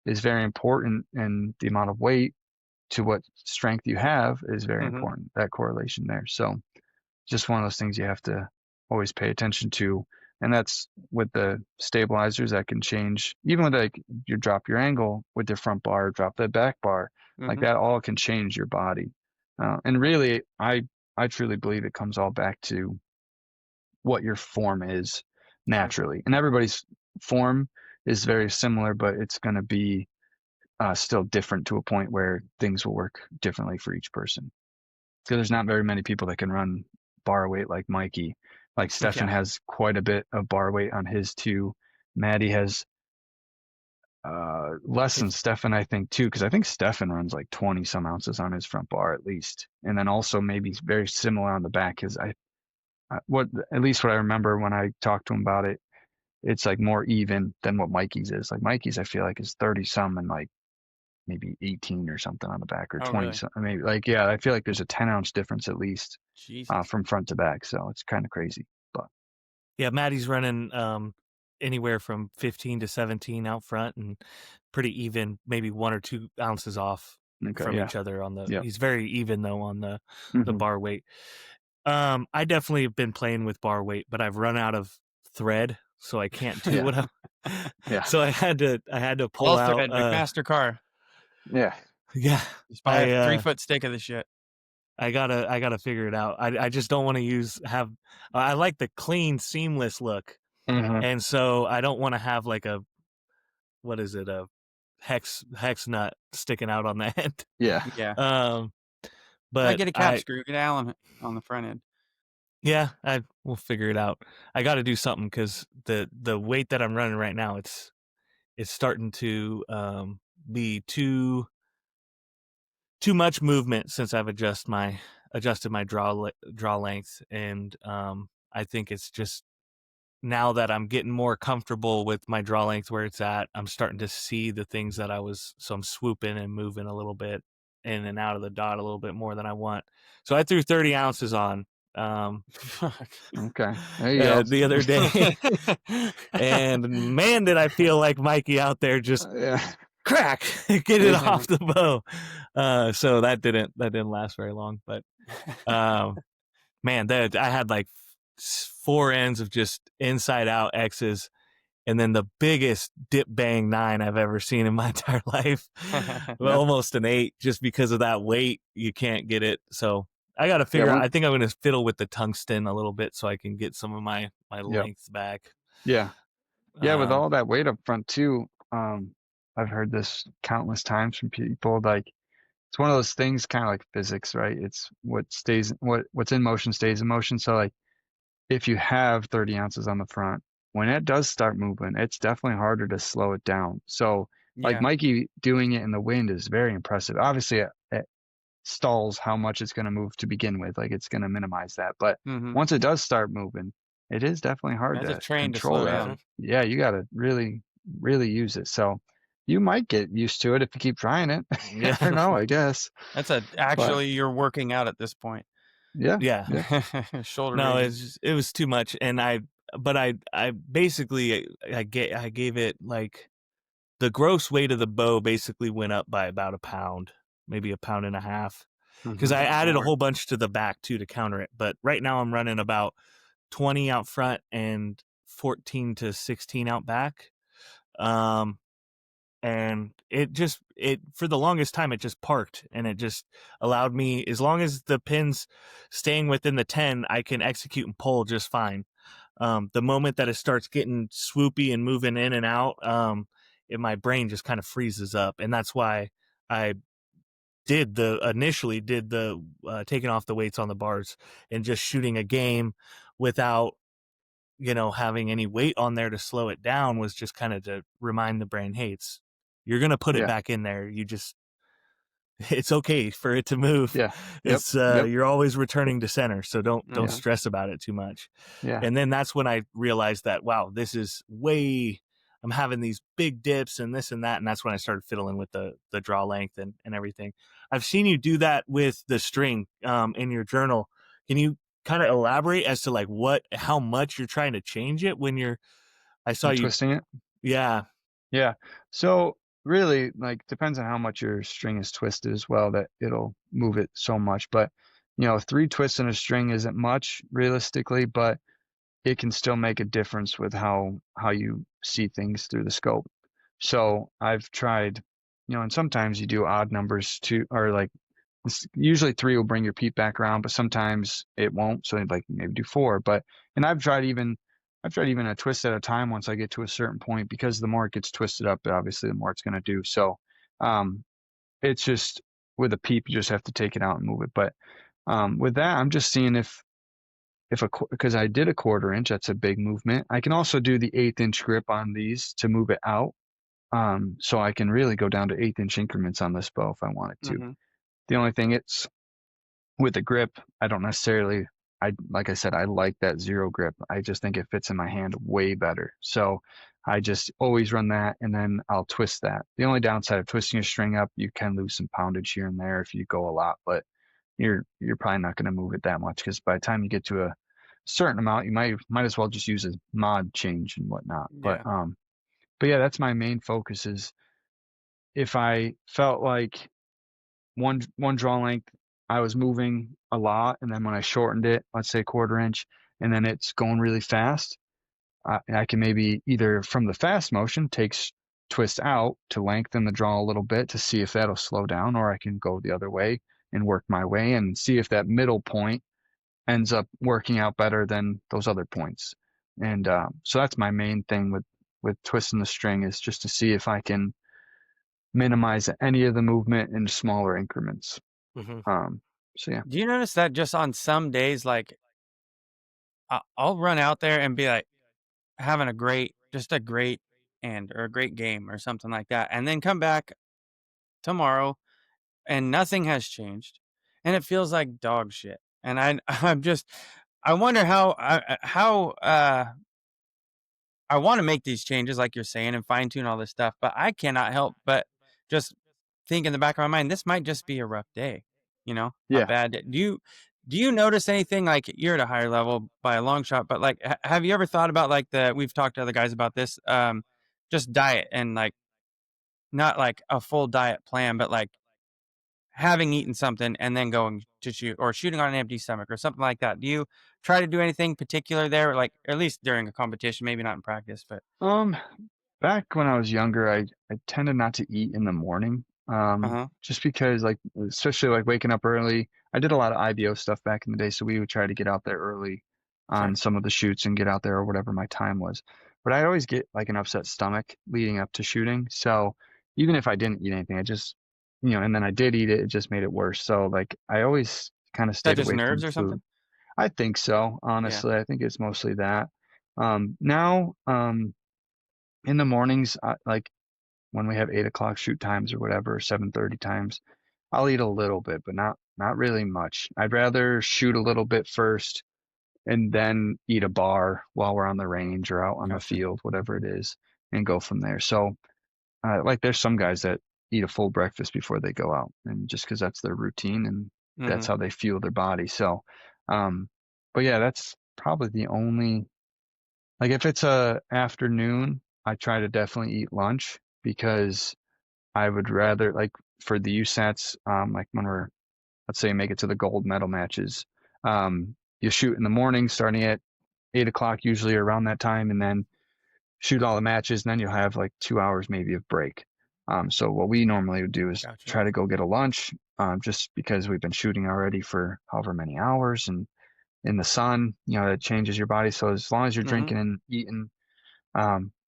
is very important, and the amount of weight to what strength you have is very important. That correlation there. So just one of those things you have to always pay attention to. And that's with the stabilizers that can change, even with like you drop your angle with the front bar, drop the back bar, like that all can change your body. And really, I truly believe it comes all back to what your form is naturally. And everybody's form is very similar, but it's going to be still different to a point where things will work differently for each person. Because there's not very many people that can run bar weight like Mikey. Like Stefan has quite a bit of bar weight on his too. Maddie has less than Stefan, I think, too, because I think Stefan runs like 20 some ounces on his front bar at least, and then also maybe very similar on the back. Because at least what I remember when I talked to him about it, it's like more even than what Mikey's is. Like Mikey's, I feel like is 30 some and like maybe 18 or something on the back, or 20 really? something. Maybe like, yeah, I feel like there's a 10-ounce difference at least from front to back. So it's kind of crazy. But yeah, Maddie's running anywhere from 15 to 17 out front, and pretty even, maybe 1 or 2 ounces off from each other on the. He's very even though on the bar weight. I definitely have been playing with bar weight, but I've run out of thread, so I can't do what I. So I had to pull all out thread, McMaster car. Yeah. Just buy a 3-foot stick of this shit. I gotta figure it out. I just don't want to have. I like the clean, seamless look, and so I don't want to have like a hex nut sticking out on the end. Yeah. But I get a cap screw, get Allen on the front end. Yeah, we'll figure it out. I got to do something because the weight that I'm running right now, it's starting to be too much movement since I've adjusted my draw length, and I think it's just now that I'm getting more comfortable with my draw length where it's at, I'm starting to see the things that so I'm swooping and moving a little bit in and out of the dot a little bit more than I want. So I threw 30 ounces on. Okay. There you go. The other day, and man, did I feel like Mikey out there just crack, get it off the bow. So that didn't last very long, but man, I had like 4 ends of just inside out X's, and then the biggest dip bang 9 I've ever seen in my entire life. Almost an 8, just because of that weight. You can't get it. So I got to figure out. I think I'm going to fiddle with the tungsten a little bit so I can get some of my length back. Yeah. Yeah. With all that weight up front too. I've heard this countless times from people. Like, it's one of those things, kind of like physics, right? It's what's in motion stays in motion. So like, if you have 30 ounces on the front, when it does start moving, it's definitely harder to slow it down. So like Mikey doing it in the wind is very impressive. Obviously it stalls how much it's going to move to begin with. Like, it's going to minimize that. But once it does start moving, it is definitely hard to control that. Yeah, you got to really, really use it. So you might get used to it if you keep trying it. You never know, I guess. That's actually you're working out at this point. Yeah. Shoulder. No, it was too much, and I basically I gave it like the gross weight of the bow basically went up by about a pound, maybe a pound and a half, because I added a whole bunch to the back too to counter it. But right now I'm running about 20 out front and 14 to 16 out back. And it for the longest time it just parked, and it just allowed me, as long as the pin's staying within the 10, I can execute and pull just fine. The moment that it starts getting swoopy and moving in and out, my brain just kind of freezes up, and that's why I initially did the taking off the weights on the bars and just shooting a game without, having any weight on there to slow it down, was just kind of to remind the brain, hey, you're going to put it back in there. It's okay for it to move. Yeah. It's you're always returning to center, so don't stress about it too much. Yeah. And then that's when I realized that, wow, this is I'm having these big dips and this and that, and that's when I started fiddling with the draw length and everything. I've seen you do that with the string in your journal. Can you kind of elaborate as to how much you're trying to change it when I saw you twisting it? Yeah. Yeah. So really, depends on how much your string is twisted as well, that it'll move it so much. But 3 twists in a string isn't much realistically, but it can still make a difference with how you see things through the scope. So I've tried, and sometimes you do odd numbers too, or usually 3 will bring your peep back around, but sometimes it won't. So maybe do 4. And I've tried even a twist at a time once I get to a certain point, because the more it gets twisted up, obviously the more it's going to do. So it's just with a peep, you just have to take it out and move it. But with that, I'm just seeing because I did a 1/4 inch, that's a big movement. I can also do the 1/8 inch grip on these to move it out. So I can really go down to 1/8 inch increments on this bow if I wanted to. Mm-hmm. The only thing, it's with the grip, I don't necessarily, like I said, I like that 0 grip. I just think it fits in my hand way better. So I just always run that, and then I'll twist that. The only downside of twisting a string up, you can lose some poundage here and there if you go a lot, but you're probably not going to move it that much, because by the time you get to a certain amount, you might as well just use a mod change and whatnot. Yeah. But yeah, that's my main focus. Is if I felt like one draw length, I was moving a lot, and then when I shortened it, let's say 1/4 inch, and then it's going really fast, I can maybe either from the fast motion twist out to lengthen the draw a little bit to see if that'll slow down, or I can go the other way and work my way and see if that middle point ends up working out better than those other points. And so that's my main thing with twisting the string, is just to see if I can minimize any of the movement in smaller increments. Mm-hmm. So yeah. Do you notice that just on some days, I'll run out there and be having a great or a great game or something like that, and then come back tomorrow and nothing has changed, and it feels like dog shit. And I wonder how I want to make these changes, like you're saying, and fine tune all this stuff, but I cannot help but just think in the back of my mind, this might just be a rough day, a bad day. Do you notice anything? Like, you're at a higher level by a long shot, but have you ever thought about we've talked to other guys about this, just diet and not like a full diet plan, but having eaten something and then going to shoot, or shooting on an empty stomach or something like that? Do you try to do anything particular there, or at least during a competition, maybe not in practice, but back when I was younger, I tended not to eat in the morning. Just because especially waking up early. I did a lot of IBO stuff back in the day, so we would try to get out there early on some of the shoots and get out there, or whatever my time was. But I always get an upset stomach leading up to shooting. So even if I didn't eat anything, I just, and then I did eat it, it just made it worse. So I always kind of stayed just away nerves from or food. something? I think so, honestly. I think it's mostly that. Now, in the mornings, when we have 8 o'clock shoot times or whatever, 7:30 times, I'll eat a little bit, but not really much. I'd rather shoot a little bit first and then eat a bar while we're on the range or out on the field, whatever it is, and go from there. So there's some guys that eat a full breakfast before they go out, and just because that's their routine and that's how they fuel their body. So but yeah, that's probably the only, if it's a afternoon, I try to definitely eat lunch, because I would rather, for the USATs, when we're, let's say, make it to the gold medal matches, you shoot in the morning starting at 8 o'clock, usually around that time, and then shoot all the matches, and then you'll have 2 hours maybe of break. So what we normally would do is try to go get a lunch, just because we've been shooting already for however many hours, and in the sun, it changes your body. So as long as you're drinking and eating,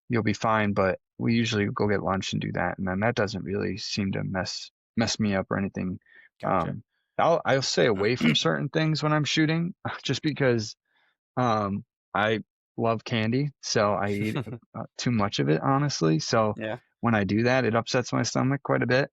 you'll be fine. But we usually go get lunch and do that, and then that doesn't really seem to mess mess me up or anything. Gotcha. I'll stay away from certain things when I'm shooting, just because I love candy, so I eat too much of it, honestly. So Yeah. when I do that, it upsets my stomach quite a bit.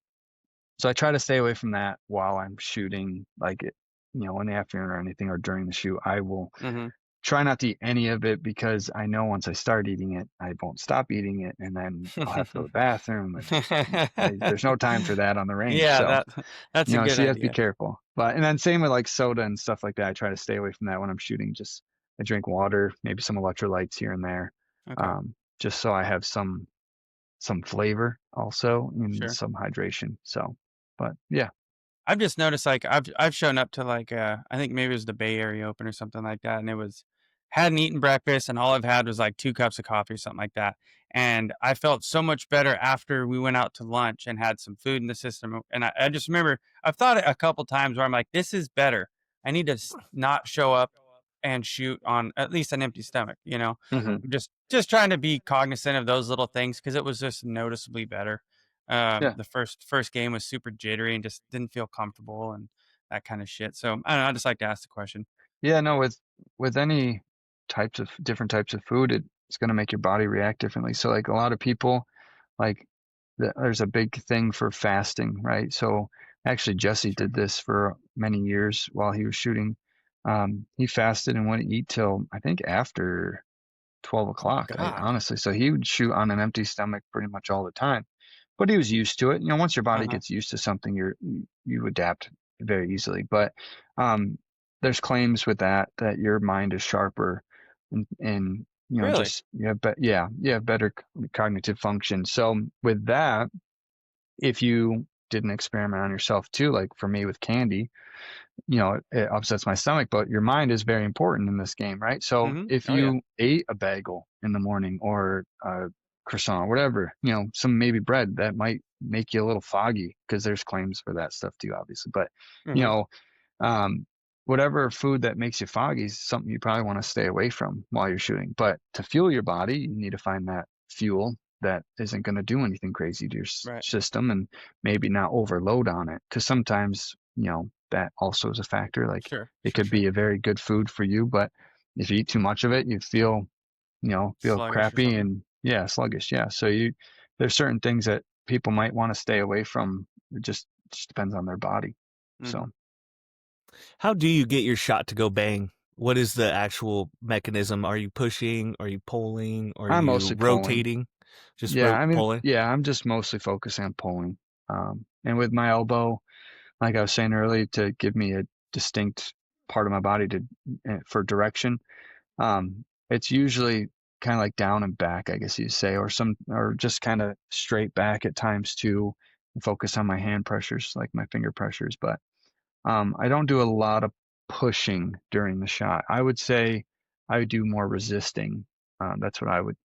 So I try to stay away from that while I'm shooting, like in the afternoon or anything, or during the shoot. I will Mm-hmm. try not to eat any of it, because I know once I start eating it, I won't stop eating it, and then I'll have to go to the bathroom, and there's no time for that on the range. Yeah, So, that's a good so you have to be idea. careful. And then same with like soda and stuff like that. I try to stay away from that when I'm shooting. Just I drink water, maybe some electrolytes here and there, Okay. just so I have some flavor also and Sure. some hydration. So, but yeah. I've just noticed, like, I've shown up to, like, I think maybe it was the Bay Area Open or something like that, and it was hadn't eaten breakfast, and all I've had was, like, 2 cups of coffee or something like that, and I felt so much better after we went out to lunch and had some food in the system, and I just remember I've thought it a couple times where I'm like, "This is better. I need to not show up and shoot on at least an empty stomach," you know? Hmm. Just trying to be cognizant of those little things, because it was just noticeably better. Yeah. The first game was super jittery and just didn't feel comfortable and that kind of shit. So I don't know. I just like to ask the question. Yeah. No, with any different types of food, it's going to make your body react differently. So like a lot of people, like there's a big thing for fasting, right? So actually Jesse Sure. did this for many years while he was shooting. He fasted and wouldn't eat till I think after 12 Oh o'clock, God. honestly. So he would shoot on an empty stomach pretty much all the time. But he was used to it. Once your body Uh-huh. gets used to something, you adapt very easily. But um, there's claims with that your mind is sharper, and Really? just you have better cognitive function. So with that, if you did an experiment on yourself too, like for me with candy, it upsets my stomach, but your mind is very important in this game, right? So Mm-hmm. if Oh yeah. you ate a bagel in the morning or a croissant, whatever, some maybe bread, that might make you a little foggy, because there's claims for that stuff too, obviously. But, you Mm-hmm. know, um, whatever food that makes you foggy is something you probably want to stay away from while you're shooting. But to fuel your body, you need to find that fuel that isn't going to do anything crazy to your Right. system, and maybe not overload on it. Because sometimes, that also is a factor. Like Sure. it Sure. could Sure. be a very good food for you, but if you eat too much of it, you feel Sluggish or crappy something. and sluggish. Yeah. So there's certain things that people might want to stay away from. It just depends on their body. Mm-hmm. So How do you get your shot to go bang? What is the actual mechanism? Are you pushing? Are you pulling? Are I'm you mostly pulling. rotating? Just Yeah. I mean, pulling? yeah, I'm just mostly focusing on pulling. And with my elbow, like I was saying earlier, to give me a distinct part of my body for direction. It's usually kind of like down and back, I guess you'd say, or just kind of straight back at times too. Focus on my hand pressures, like my finger pressures, but I don't do a lot of pushing during the shot. I would say I would do more resisting. That's what I would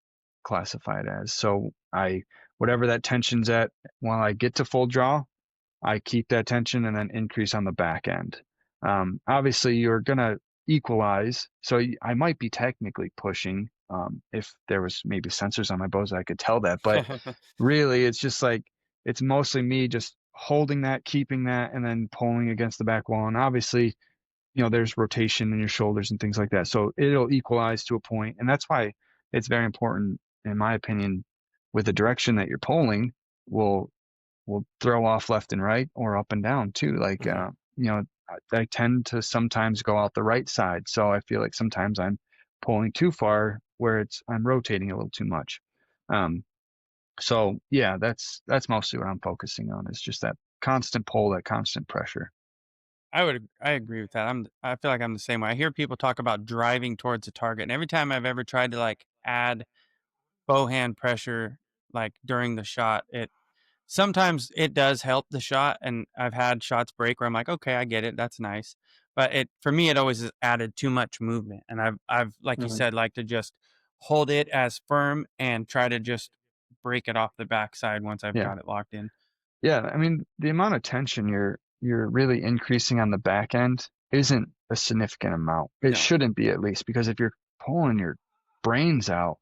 classify it as. So whatever that tension's at, while I get to full draw, I keep that tension and then increase on the back end. Obviously, you're going to equalize. So I might be technically pushing. If there was maybe sensors on my bows, I could tell that. But really, it's just like, it's mostly me just holding that, keeping that, and then pulling against the back wall. And obviously, there's rotation in your shoulders and things like that. So it'll equalize to a point. And that's why it's very important, in my opinion, with the direction that you're pulling will throw off left and right or up and down too. Like, Mm-hmm. I tend to sometimes go out the right side. So I feel like sometimes I'm pulling too far where I'm rotating a little too much. So yeah, that's mostly what I'm focusing on, is just that constant pull, that constant pressure. I agree with that. I feel like I'm the same way. I hear people talk about driving towards a target, and every time I've ever tried to like add bow hand pressure like during the shot, sometimes it does help the shot, and I've had shots break where I'm like, okay, I get it, that's nice. But for me, it always has added too much movement, and I've like you Mhm. said, like to just hold it as firm and try to just break it off the backside once I've Yeah. got it locked in. Yeah. I mean, the amount of tension you're really increasing on the back end isn't a significant amount. It No. shouldn't be, at least, because if you're pulling your brains out,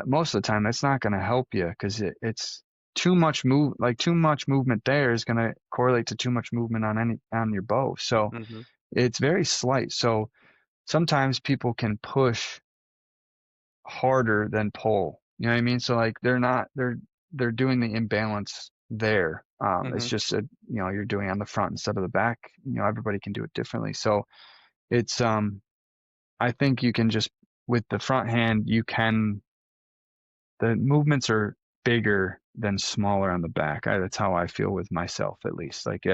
most of the time that's not going to help you, because too much movement there is going to correlate to too much movement on your bow. So it's very slight. So sometimes people can push harder than pull. You know what I mean? So like they're doing the imbalance there. It's just you're doing it on the front instead of the back. Everybody can do it differently. So it's I think you can just with the front hand the movements are bigger than smaller on the back. That's how I feel with myself, at least. Like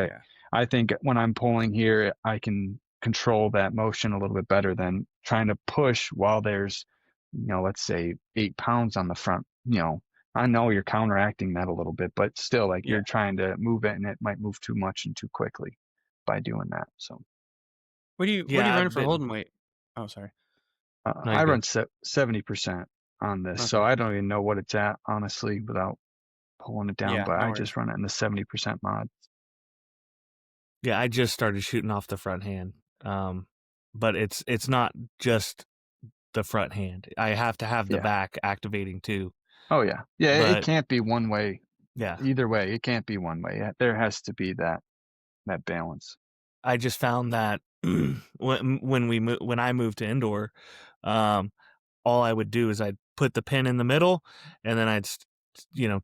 I think when I'm pulling here, I can control that motion a little bit better than trying to push while there's, let's say 8 pounds on the front. I know you're counteracting that a little bit, but still, like you're trying to move it, and it might move too much and too quickly by doing that. So, what do you run for holding weight? Oh, sorry. I run 70% on this, so I don't even know what it's at, honestly, without pulling it down, but I just run it in the 70% mod. Yeah, I just started shooting off the front hand. But it's not just the front hand. I have to have the back activating too. Oh yeah. Yeah, it can't be one way. Yeah. Either way, it can't be one way. There has to be that balance. I just found that when I moved to indoor, all I would do is I'd put the pin in the middle, and then I'd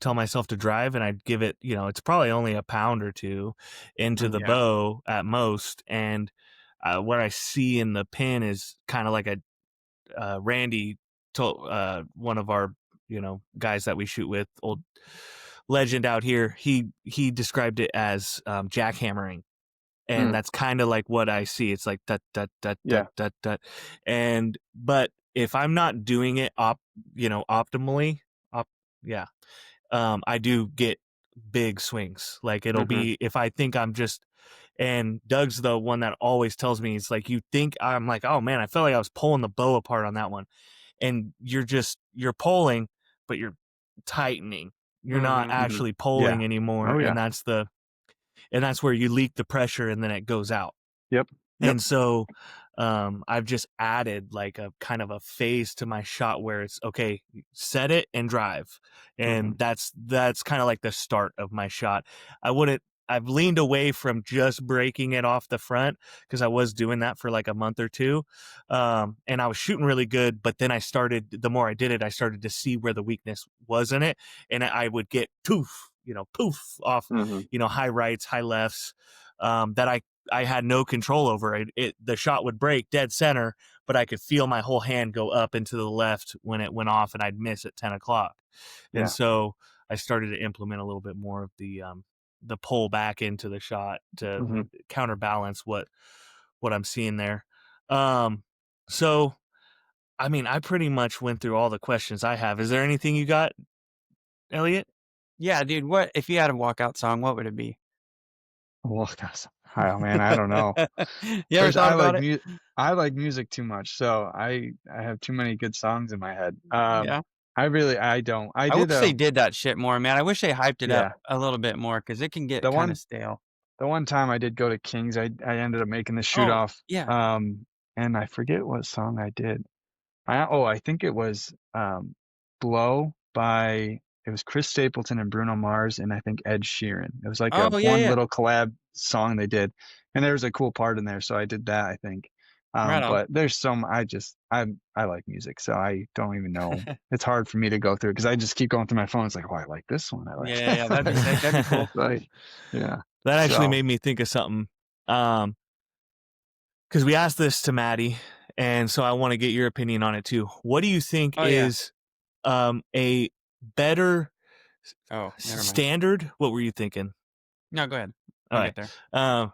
tell myself to drive, and I'd give it, it's probably only a pound or two into the bow at most, and what I see in the pin is kind of like a Randy told one of our guys that we shoot with, old legend out here, he described it as jackhammering. And that's kind of like what I see. It's like that. And but if I'm not doing it optimally, I do get big swings. Like it'll be, if I think I'm just, and Doug's the one that always tells me, it's like, you think, I'm like, oh man, I felt like I was pulling the bow apart on that one. And you're pulling, but you're tightening. You're not actually pulling anymore. Oh, yeah. And that's where you leak the pressure, and then it goes out. Yep. And so I've just added like a kind of a phase to my shot where it's okay, set it and drive. And that's kind of like the start of my shot. I've leaned away from just breaking it off the front, because I was doing that for like a month or two. And I was shooting really good, but then the more I did it, I started to see where the weakness was in it. And I would get poof off, high rights, high lefts, that I had no control over. The shot would break dead center, but I could feel my whole hand go up and to the left when it went off, and I'd miss at 10 o'clock. Yeah. And so I started to implement a little bit more of the pull back into the shot to counterbalance what I'm seeing there. So, I mean, I pretty much went through all the questions I have. Is there anything you got, Elliot? Yeah, dude. What if you had a walkout song? What would it be? Walkout. Oh man, I don't know. You ever thought about it? I like music too much, so I have too many good songs in my head. I don't. I wish they did that shit more, man. I wish they hyped it up a little bit more, because it can get kind of stale. The one time I did go to King's, I ended up making the shoot off. Yeah. And I forget what song I did. I think it was Blow by, it was Chris Stapleton and Bruno Mars, and I think Ed Sheeran. It was like little collab song they did, and there was a cool part in there, so I did that, I think. But there's some, I like music, so I don't even know. It's hard for me to go through, because I just keep going through my phone. It's like, oh, I like this one. I like that'd be sick. That'd be cool. Like, yeah. That actually made me think of something. Because we asked this to Maddie, and so I want to get your opinion on it too. What do you think is a better standard? What were you thinking? No, go ahead. All right. Get there.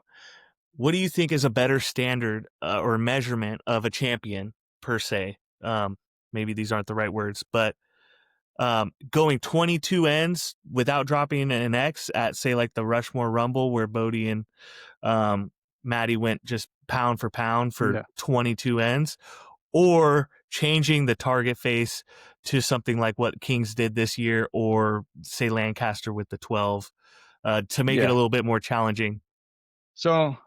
What do you think is a better standard or measurement of a champion per se? Maybe these aren't the right words, but going 22 ends without dropping an X at, say, like the Rushmore Rumble, where Bodie and Maddie went just pound for pound for 22 ends, or changing the target face to something like what Kings did this year, or say Lancaster with the 12, to make it a little bit more challenging. So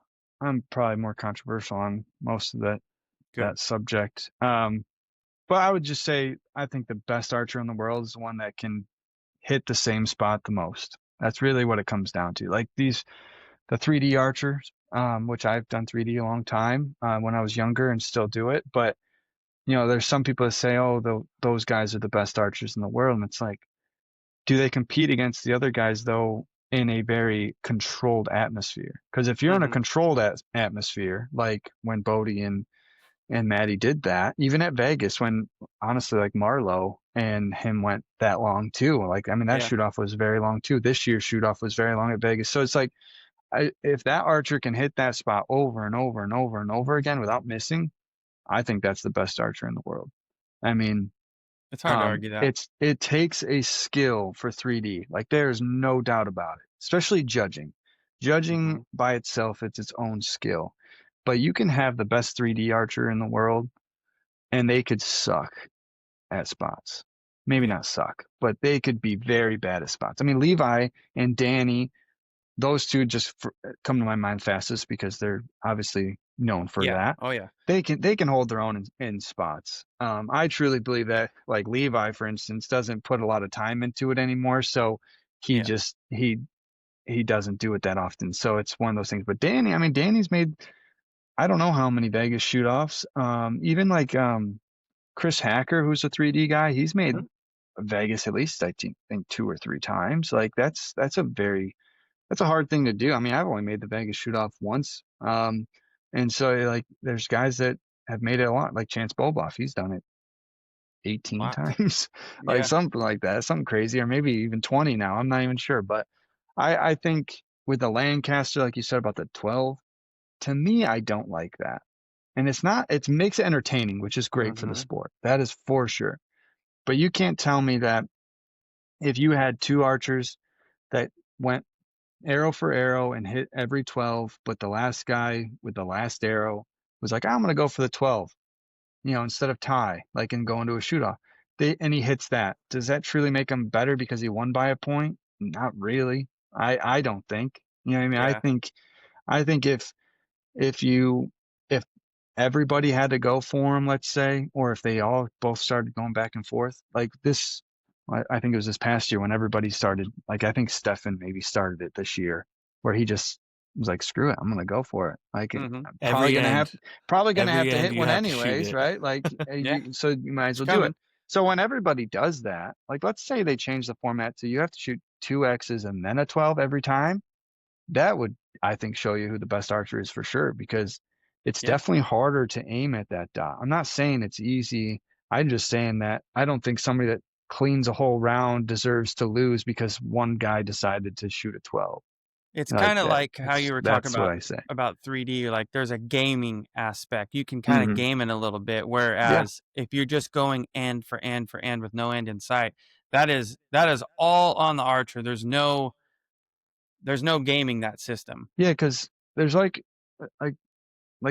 I'm probably more controversial on most of that subject. But I would just say, I think the best archer in the world is the one that can hit the same spot the most. That's really what it comes down to. Like the 3D archers, which I've done 3D a long time when I was younger and still do it. But, there's some people that say, oh, those guys are the best archers in the world. And it's like, do they compete against the other guys, though, in a very controlled atmosphere? Because if you're in a controlled atmosphere, like when Bodie and Maddie did that, even at Vegas, when honestly, like Marlowe and him went that long too. Like, I mean, that shoot off was very long too. This year's shoot off was very long at Vegas. So it's like, if that archer can hit that spot over and over and over and over again without missing, I think that's the best archer in the world. I mean, it's hard to argue that. It takes a skill for 3D. Like, there's no doubt about it, especially judging. Judging by itself, it's its own skill. But you can have the best 3D archer in the world, and they could suck at spots. Maybe not suck, but they could be very bad at spots. I mean, Levi and Danny, those two just come to my mind fastest because they're obviously known for that. Oh yeah. They can hold their own in spots. I truly believe that, like Levi, for instance, doesn't put a lot of time into it anymore. So he doesn't do it that often. So it's one of those things. But Danny, I mean, Danny's made, I don't know how many Vegas shoot-offs. Even like Chris Hacker, who's a 3D guy, he's made Vegas at least, I think 2 or 3 times. Like that's a hard thing to do. I mean, I've only made the Vegas shoot-off once. And so like there's guys that have made it a lot, like Chance Boboff. He's done it 18 times, like something like that, something crazy, or maybe even 20 now. I'm not even sure. But I think with the Lancaster, like you said about the 12, to me, I don't like that. And it makes it entertaining, which is great for the sport. That is for sure. But you can't tell me that if you had 2 archers that went arrow for arrow and hit every 12, but the last guy with the last arrow was like, I'm going to go for the 12, instead of tie, like, and go into a shoot-off. And he hits that. Does that truly make him better because he won by a point? Not really. I don't think. You know what I mean? Yeah. I think if everybody had to go for him, let's say, or if they all both started going back and forth like this, I think it was this past year when everybody started, like, I think Stefan maybe started it this year, where he just was like, screw it, I'm going to go for it. Like, I'm probably going to have to hit one anyways, right? Like, so you might as well do it. So when everybody does that, like, let's say they change the format so you have to shoot 2 X's and then a 12 every time, that would, I think, show you who the best archer is for sure, because it's definitely harder to aim at that dot. I'm not saying it's easy. I'm just saying that I don't think somebody that cleans a whole round deserves to lose because one guy decided to shoot a 12. It's kind of like how you were talking about 3D. Like, there's a gaming aspect. You can kind of game it a little bit. Whereas if you're just going end for end for end with no end in sight, that is all on the archer. There's no gaming that system. Yeah, because there's like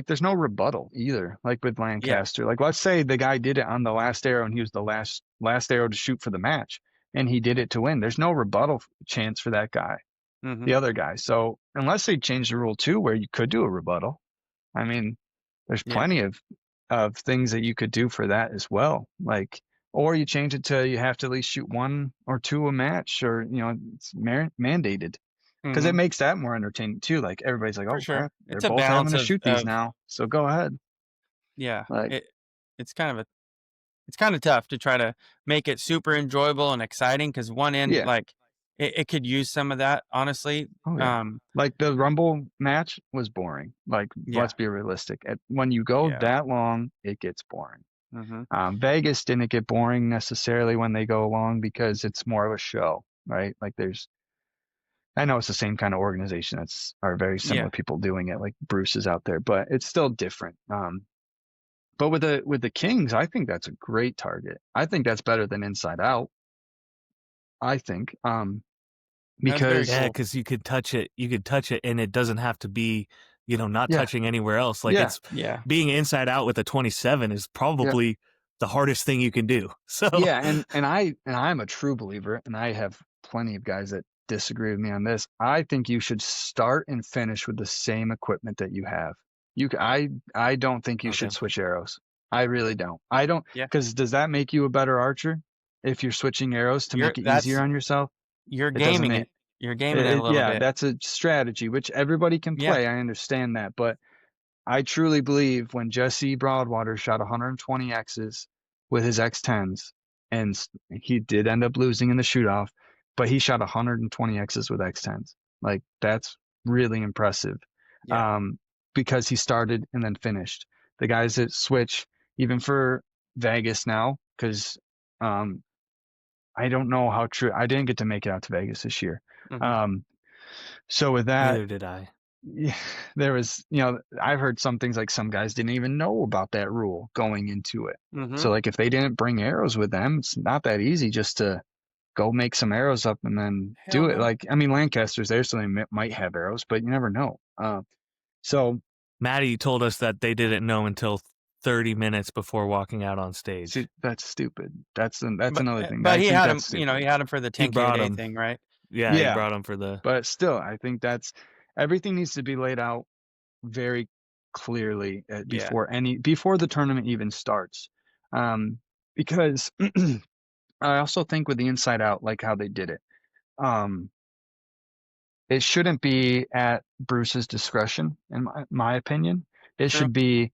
there's no rebuttal either. Like with Lancaster, like, let's say the guy did it on the last arrow and he was the last arrow to shoot for the match, and he did it to win. There's no rebuttal chance for that guy, the other guy. So unless they change the rule too, where you could do a rebuttal, I mean, there's plenty of things that you could do for that as well. Like, or you change it to you have to at least shoot 1 or 2 a match, or it's mandated. Because it makes that more entertaining too. Like, everybody's like, oh, crap, they're both having to shoot these now, so go ahead. Yeah, like, it's kind of tough to try to make it super enjoyable and exciting, because one end, like, it could use some of that, honestly. Oh, yeah. Like the Rumble match was boring. Like, let's be realistic. When you go that long, it gets boring. Vegas didn't get boring necessarily when they go long, because it's more of a show, right? Like, I know it's the same kind of organization are very similar people doing it, like Bruce is out there, but it's still different. But with the Kings, I think that's a great target. I think that's better than Inside Out. I think, because you could touch it, and it doesn't have to be, not touching anywhere else. Like, being inside out with a 27 is probably the hardest thing you can do. So and I'm a true believer, and I have plenty of guys that disagree with me on this. I think you should start and finish with the same equipment that you have. I don't think you should switch arrows. I really don't. I don't, because does that make you a better archer? if you're switching arrows to make it easier on yourself. You're It doesn't gaming make it. You're gaming it a little yeah, bit. that's a strategy which everybody can play. I understand that, but I truly believe when Jesse Broadwater shot 120 X's with his X10s, and he did end up losing in the shoot-off, but he shot 120 X's with X10s. Like, that's really impressive. Because he started and then finished. The guys that switch, even for Vegas now, because I don't know how true. I didn't get to make it out to Vegas this year. So with that, neither did I. Yeah, there was, I've heard some things like some guys didn't even know about that rule going into it. So like if they didn't bring arrows with them, it's not that easy just to go make some arrows up and then do it. Like, I mean, Lancaster's there, so they might have arrows, but you never know. So Maddie told us that they didn't know until 30 minutes before walking out on stage. See, that's stupid. That's another thing. But he had him, he had him for the 10K a day thing, right? Yeah, he brought him for the. But still, I think everything needs to be laid out very clearly before the tournament even starts. Because I also think with the inside out, like how they did it, it shouldn't be at Bruce's discretion, in my opinion. It should be,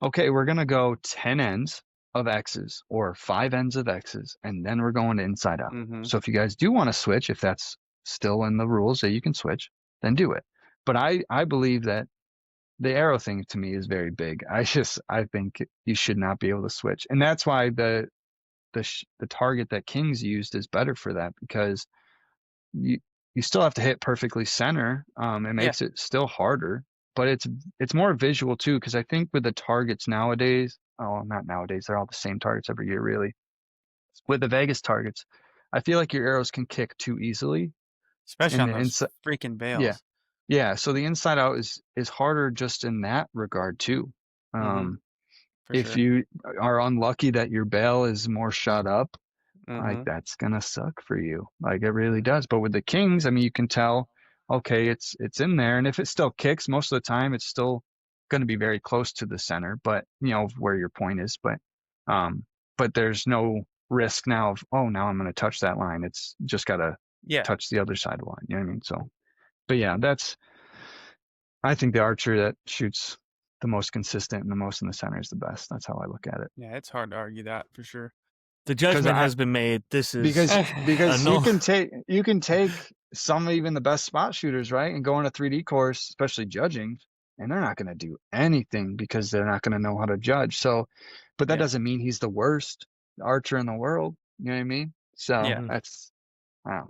okay, we're going to go 10 ends of X's or 5 ends of X's, and then we're going to inside out. So if you guys do want to switch, if that's still in the rules that you can switch, then do it. But I believe that the arrow thing to me is very big. I think you should not be able to switch. And that's why the target that Kings used is better for that, because you still have to hit perfectly center. It makes it still harder, but it's more visual too, because I think with the targets nowadays, not nowadays, they're all the same targets every year really. With the Vegas targets, I feel like your arrows can kick too easily. Especially on those freaking bails. Yeah, so the inside out is harder just in that regard too. If you are unlucky that your bail is more shot up, like that's gonna suck for you. Like it really does. But with the Kings, I mean, you can tell, okay, it's in there, and if it still kicks, most of the time it's still going to be very close to the center, but where your point is. But there's no risk now of, now I'm going to touch that line. It's just got to touch the other side of the line. You know what I mean? So, but yeah, I think the archer that shoots the most consistent and the most in the center is the best. That's how I look at it. Yeah, it's hard to argue that for sure. The judgment has been made. This is because you can take some, even the best spot shooters, right, and go on a 3D course, especially judging, and they're not going to do anything because they're not going to know how to judge. So, but that doesn't mean he's the worst archer in the world. You know what I mean? So that's wow.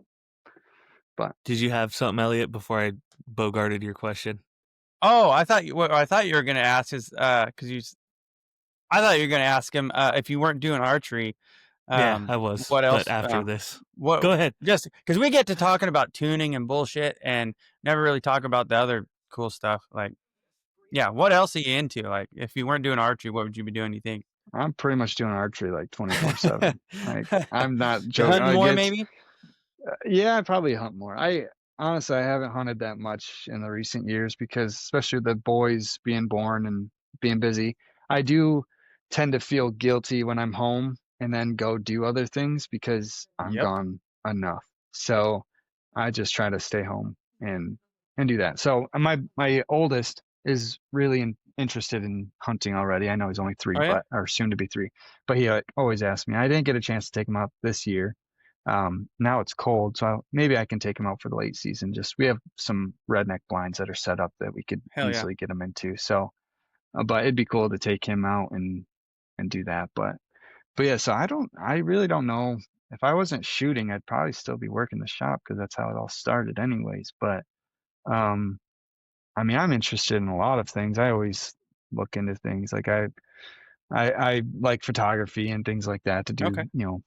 But did you have something, Elliot, before I bogarted your question? Oh, I thought you were going to ask is because I thought you were going to ask him if you weren't doing archery. Yeah, I was. What else? But after this, go ahead. Just because we get to talking about tuning and bullshit, and never really talk about the other cool stuff. Like, what else are you into? Like, if you weren't doing archery, what would you be doing? You think? I'm pretty much doing archery like 24/7. Like, I'm not joking. Hunting more, maybe. Yeah, I'd probably hunt more. I haven't hunted that much in the recent years because, especially the boys being born and being busy, I do tend to feel guilty when I'm home and then go do other things because I'm gone enough. So I just try to stay home and do that. So my oldest is really interested in hunting already. I know he's only 3, or soon to be 3, but he always asks me. I didn't get a chance to take him out this year. Now it's cold, so maybe I can take him out for the late season. We have some redneck blinds that are set up that we could easily get him into. So, but it'd be cool to take him out and do that. But yeah, so I really don't know. If I wasn't shooting, I'd probably still be working the shop because that's how it all started anyways. But, I mean, I'm interested in a lot of things. I always look into things. Like I like photography and things like that to do,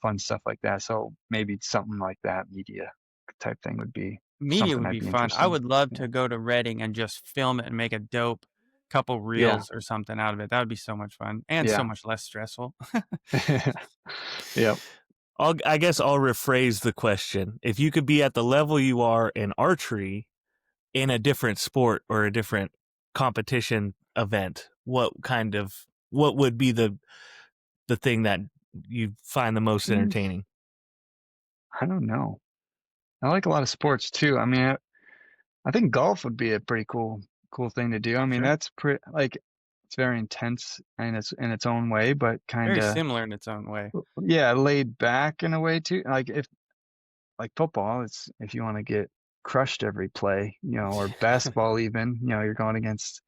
fun stuff like that. So maybe something like that, media type thing would be. Media would be fun. I would love to go to Reading and just film it and make a dope couple reels or something out of it. That would be so much fun and so much less stressful. Yep. I guess I'll rephrase the question. If you could be at the level you are in archery in a different sport or a different competition event, what would be the thing that you find the most entertaining? I don't know. I like a lot of sports too. I mean, I think golf would be a pretty cool thing to do. I mean, Sure. that's pretty like it's very intense and it's in its own way, but kind Very of similar in its own way. yeah, laid back in a way too. Like football, it's if you want to get crushed every play, or basketball even, you're going against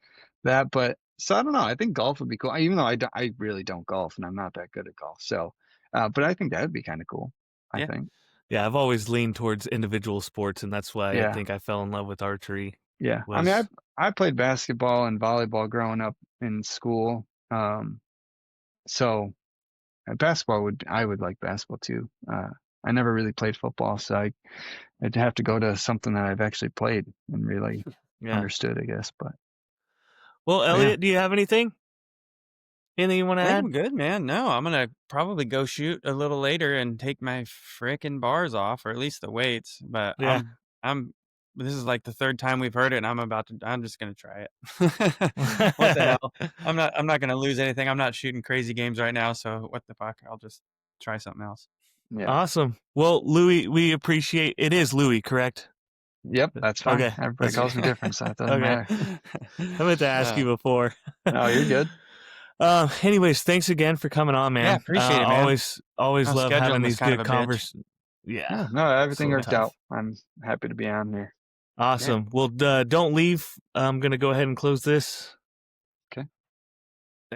that. But so I don't know. I think golf would be cool, even though I really don't golf and I'm not that good at golf. So, but I think that would be kind of cool. I think. Yeah, I've always leaned towards individual sports, and that's why I Yeah. think I fell in love with archery. Yeah. I mean, I played basketball and volleyball growing up in school. So basketball I would like basketball too. I never really played football, so I'd have to go to something that I've actually played and really understood, I guess. But well, Elliot, do you have anything? Anything you want to I think add? I'm good, man. No, I'm gonna probably go shoot a little later and take my frickin' bars off, or at least the weights. But I'm. This is like the third time we've heard it, and I'm just gonna try it. What the hell? I'm not gonna lose anything. I'm not shooting crazy games right now, so what the fuck? I'll just try something else. Yeah. Awesome. Well, Louis, we appreciate it. Is Louis correct? Yep, that's fine. Okay. Everybody calls me different, so it doesn't matter. I meant to ask you before. No, you're good. Anyways, thanks again for coming on, man. Yeah, appreciate it, man. Always love having these good conversations. Yeah. No, everything worked out. I'm happy to be on here. Awesome. Well, don't leave. I'm gonna go ahead and close this.